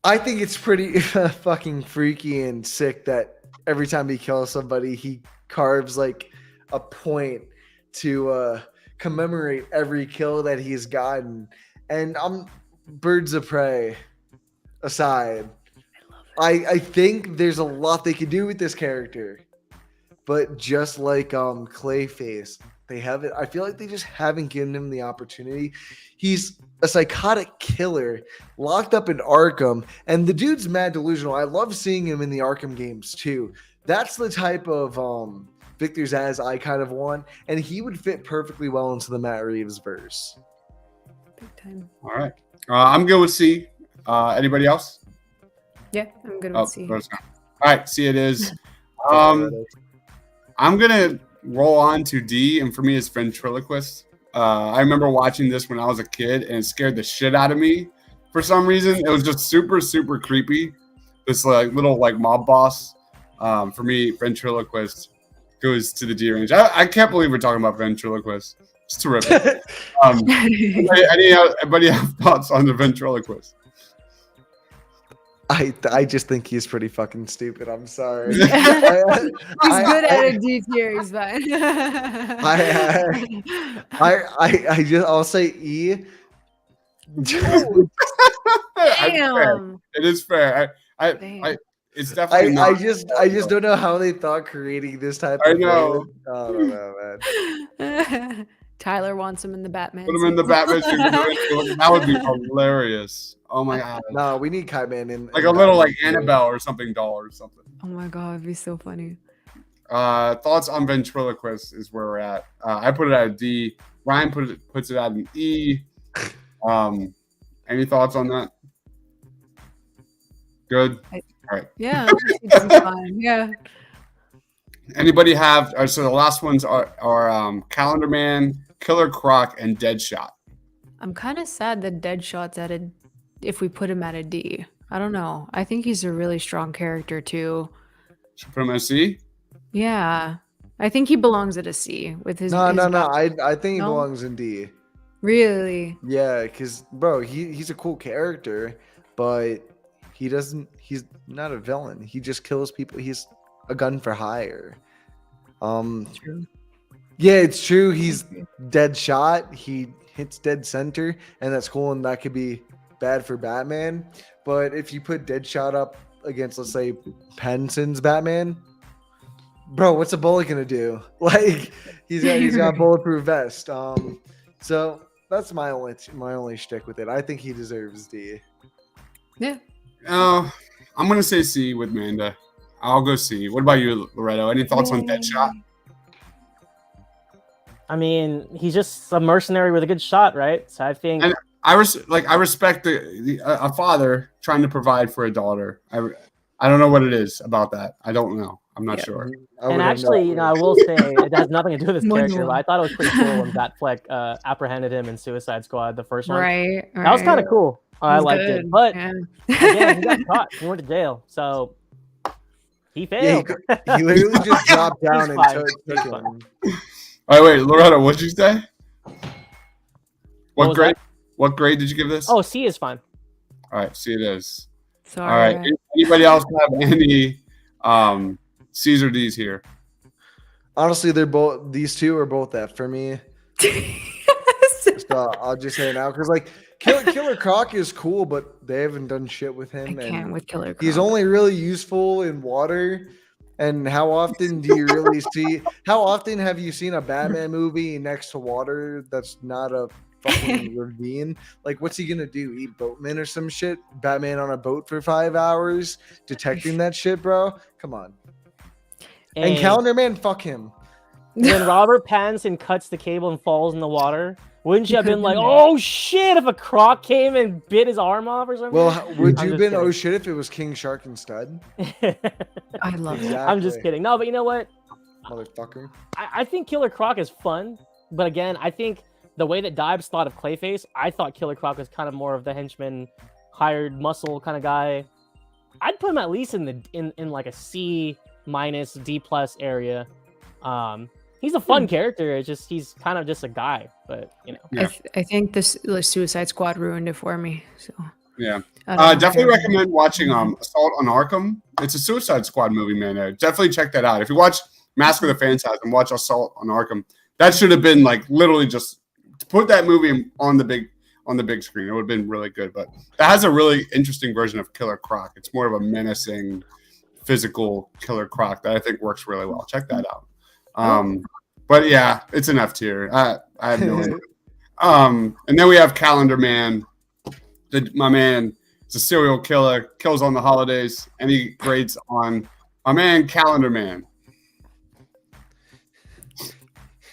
Speaker 2: I think it's pretty fucking freaky and sick that every time he kills somebody, he carves like a point to commemorate every kill that he's gotten. And Birds of Prey aside, I think there's a lot they could do with this character, but just like Clayface, they haven't. I feel like they just haven't given him the opportunity. He's a psychotic killer locked up in Arkham, and the dude's mad delusional. I love seeing him in the Arkham games too. That's the type of Victor Zsasz I kind of want, and he would fit perfectly well into the Matt Reeves verse.
Speaker 3: Big time.
Speaker 1: All right. I'm good with C. Anybody else?
Speaker 3: Yeah, I'm good with C.
Speaker 1: All right, C it is. I'm going to roll on to D, and for me, it's Ventriloquist. I remember watching this when I was a kid, and it scared the shit out of me for some reason. It was just super, super creepy. This little mob boss. For me, Ventriloquist goes to the D range. I can't believe we're talking about Ventriloquist. It's terrific. Anybody have thoughts on the Ventriloquist?
Speaker 2: I just think he's pretty fucking stupid. I'm sorry.
Speaker 3: He's good at a D tier. He's fine.
Speaker 2: I'll say E.
Speaker 3: Damn.
Speaker 1: It is fair. It's definitely
Speaker 2: I just don't know how they thought creating this type of
Speaker 1: I know.
Speaker 2: I don't know, man.
Speaker 3: Tyler wants him in the Batman.
Speaker 1: Put him in the Batman suit. That would be hilarious. Oh my god.
Speaker 2: No, we need Kite Man in
Speaker 1: Like
Speaker 2: in
Speaker 1: a little like
Speaker 2: Batman.
Speaker 1: Annabelle or something doll or something.
Speaker 3: Oh my god, it'd be so funny.
Speaker 1: Thoughts on ventriloquist is where we're at. I put it at a D. Ryan puts it at an E. Any thoughts on that? Good.
Speaker 3: Yeah, it's fine. Yeah.
Speaker 1: Anybody have? So the last ones are Calendar Man, Killer Croc, and Deadshot.
Speaker 3: I'm kind of sad that Deadshot's at a. If we put him at a D, I don't know. I think he's a really strong character too.
Speaker 1: Should put him at a C.
Speaker 3: Yeah, I think he belongs at a C with his.
Speaker 2: No.
Speaker 3: his
Speaker 2: I think he
Speaker 3: No?
Speaker 2: belongs in D.
Speaker 3: Really?
Speaker 2: Yeah, because bro, he's a cool character, but he's not a villain. He just kills people. He's a gun for hire.
Speaker 3: True.
Speaker 2: Yeah, it's true. He's dead shot. He hits dead center, and that's cool. And that could be bad for Batman. But if you put Deadshot up against, let's say, Pattinson's Batman, bro, what's a bullet gonna do? Like he's got a bulletproof vest. So that's my only shtick with it. I think he deserves D.
Speaker 3: Yeah.
Speaker 1: I'm gonna say C with Manda. I'll go C. What about you, Loretto? Any thoughts on Deadshot?
Speaker 4: I mean, he's just a mercenary with a good shot, right? So I think
Speaker 1: And I respect a father trying to provide for a daughter. I don't know what it is about that. I don't know. I'm not sure.
Speaker 4: and actually, I will say it has nothing to do with his character, but I thought it was pretty cool when Batfleck apprehended him in Suicide Squad, the first one.
Speaker 3: Right.
Speaker 4: That was kind of cool. I liked
Speaker 3: good.
Speaker 4: it. But
Speaker 3: Yeah.
Speaker 4: again, he got caught. He went to jail. So he
Speaker 2: Yeah,
Speaker 4: failed.
Speaker 2: he literally just dropped down and
Speaker 4: fine.
Speaker 2: took
Speaker 4: He's
Speaker 2: him.
Speaker 4: fine.
Speaker 1: All right, wait, Loretto, what'd you say? What
Speaker 4: was
Speaker 1: grade?
Speaker 4: that?
Speaker 1: What grade did you give this?
Speaker 4: Oh, C is fine.
Speaker 1: All right, C it is.
Speaker 3: Sorry.
Speaker 1: All right. Anybody else have any C's or D's here?
Speaker 2: Honestly, these two are both F for me. So I'll just say it now because like Killer Croc is cool, but they haven't done shit with
Speaker 3: I
Speaker 2: him.
Speaker 3: can't
Speaker 2: And
Speaker 3: with Killer Croc.
Speaker 2: he's only really useful in water. And how often do you really see? How often have you seen a Batman movie next to water that's not a fucking ravine? Like, what's he gonna do? Eat boatmen or some shit? Batman on a boat for 5 hours detecting that shit, bro? Come on. And Calendar Man, fuck him.
Speaker 4: When Robert Pattinson cuts the cable and falls in the water, wouldn't you have been like, "Oh shit!" If a croc came and bit his arm off or something?
Speaker 2: Well, would
Speaker 4: I'm
Speaker 2: you
Speaker 4: just
Speaker 2: been
Speaker 4: kidding.
Speaker 2: oh shit if it was King Shark instead?
Speaker 3: I love that.
Speaker 4: I'm just kidding. No, but you know what?
Speaker 2: Motherfucker.
Speaker 4: I think Killer Croc is fun, but again, I think the way that Dibes thought of Clayface, I thought Killer Croc was kind of more of the henchman, hired muscle kind of guy. I'd put him at least in like a C minus D plus area. He's a fun character. It's just he's kind of just a guy, but you know.
Speaker 1: Yeah.
Speaker 3: I think the Suicide Squad ruined it for me. So
Speaker 1: Yeah.
Speaker 3: I don't
Speaker 1: Definitely
Speaker 3: care.
Speaker 1: recommend watching Assault on Arkham. It's a Suicide Squad movie, man. Definitely check that out. If you watch Mask of the Phantasm, watch Assault on Arkham. That should have been like literally just to put that movie on the big screen. It would have been really good. But that has a really interesting version of Killer Croc. It's more of a menacing, physical Killer Croc that I think works really well. Check that out. But yeah, it's an F tier. I have no idea. And then we have Calendar Man. My man is a serial killer, kills on the holidays. Any grades on my man, Calendar Man?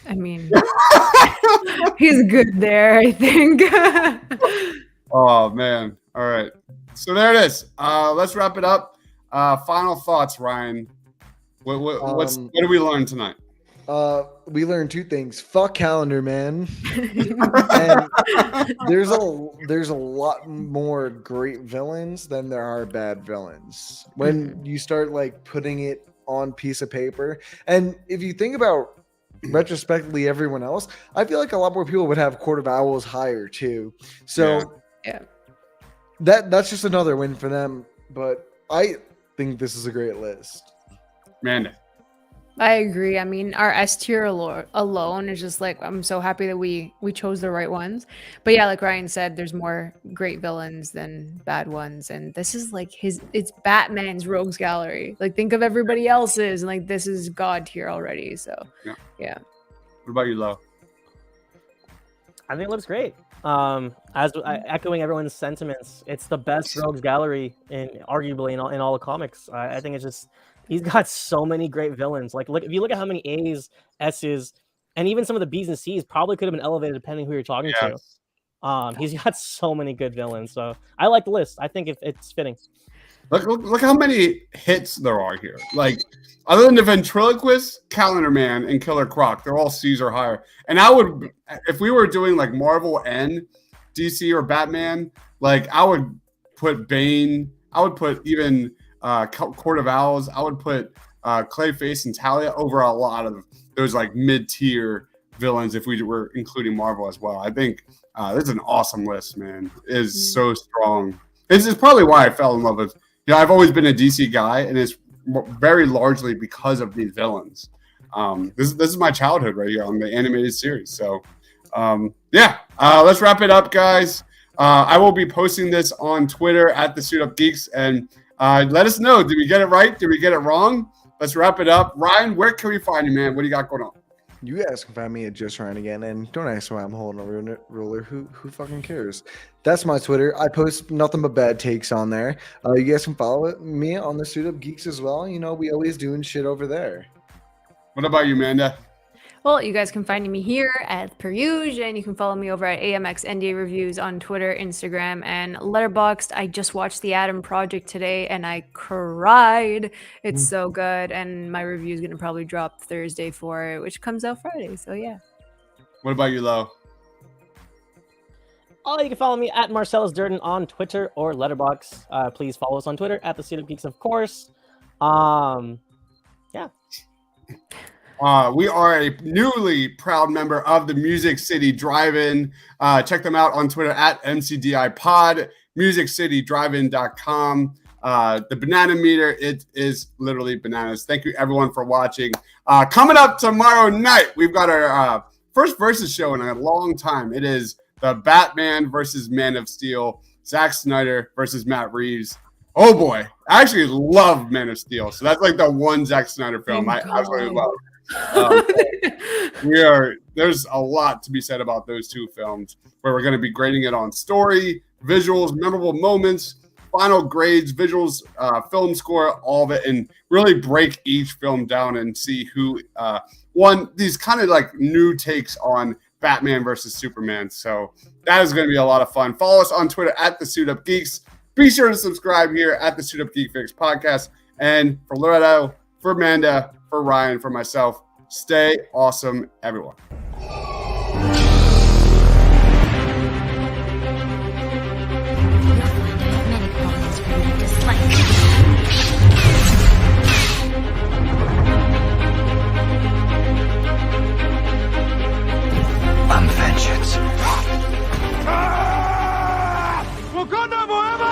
Speaker 3: I mean, he's good there, I think.
Speaker 1: Oh man! All right, so there it is. Let's wrap it up. Final thoughts, Ryan. What did we learn tonight?
Speaker 2: We learned two things. Fuck Calendar Man. And there's a lot more great villains than there are bad villains. When you start like putting it on piece of paper, and if you think about retrospectively everyone else, I feel like a lot more people would have Court of Owls higher too. So
Speaker 3: Yeah.
Speaker 2: that's just another win for them. But I think this is a great list.
Speaker 1: Man,
Speaker 3: I agree. I mean, our S tier alone is just like, I'm so happy that we chose the right ones. But yeah, like Ryan said, there's more great villains than bad ones, and this is like it's Batman's rogues gallery. Like, think of everybody else's, and like this is God tier already. So yeah.
Speaker 1: what about you, Lo?
Speaker 4: I think it looks great. Echoing everyone's sentiments, it's the best rogues gallery arguably in all the comics. I think it's just he's got so many great villains. Like if you look at how many A's, S's, and even some of the B's and C's probably could have been elevated depending who you're talking to. He's got so many good villains. So I like the list. I think it's fitting.
Speaker 1: Look how many hits there are here. Like, other than the Ventriloquist, Calendar Man, and Killer Croc, they're all C's or higher. And I would, if we were doing like Marvel and DC or Batman, like I would put Bane. I would put even Court of Owls. I would put Clayface and Talia over a lot of those like mid-tier villains if we were including Marvel as well. I think this is an awesome list, man. It is so strong. This is probably why I fell in love with. I've always been a DC guy, and it's very largely because of these villains. This is my childhood right here on the animated series. So, let's wrap it up, guys. I will be posting this on Twitter at the Suit Up Geeks, and let us know. Did we get it right? Did we get it wrong? Let's wrap it up. Ryan, where can we find you, man? What do you got going on?
Speaker 2: You guys can find me at Just Ryan again, and don't ask why I'm holding a ruler. Who fucking cares? That's my Twitter. I post nothing but bad takes on there. You guys can follow me on the Suit Up Geeks as well. You know, we always doing shit over there.
Speaker 1: What about you, Amanda?
Speaker 3: Well, you guys can find me here at Peruge, and you can follow me over at AMX NDA Reviews on Twitter, Instagram, and Letterboxd. I just watched The Adam Project today, and I cried. It's so good, and my review is going to probably drop Thursday for it, which comes out Friday, so yeah.
Speaker 1: What about you, Lo?
Speaker 4: You can follow me at Marcellus Durden on Twitter or Letterboxd. Please follow us on Twitter at the Suit Up Geeks, of course. Yeah.
Speaker 1: We are a newly proud member of the Music City Drive-In. Check them out on Twitter at MCDIPod, MusicCityDriveIn.com. The Banana Meter, it is literally bananas. Thank you, everyone, for watching. Coming up tomorrow night, we've got our first Versus show in a long time. It is the Batman versus Man of Steel, Zack Snyder versus Matt Reeves. Oh, boy. I actually love Man of Steel, so that's like the one Zack Snyder film I absolutely love. There's a lot to be said about those two films, where we're going to be grading it on story, visuals, memorable moments, final grades, visuals, film score, all of it, and really break each film down and see who won these kind of like new takes on Batman versus Superman. So that is going to be a lot of fun. Follow us on Twitter at the Suit Up Geeks. Be sure to subscribe here at the Suit Up Geek Fix podcast. And for Loretto, for Amanda, for Ryan, for myself, stay awesome, everyone.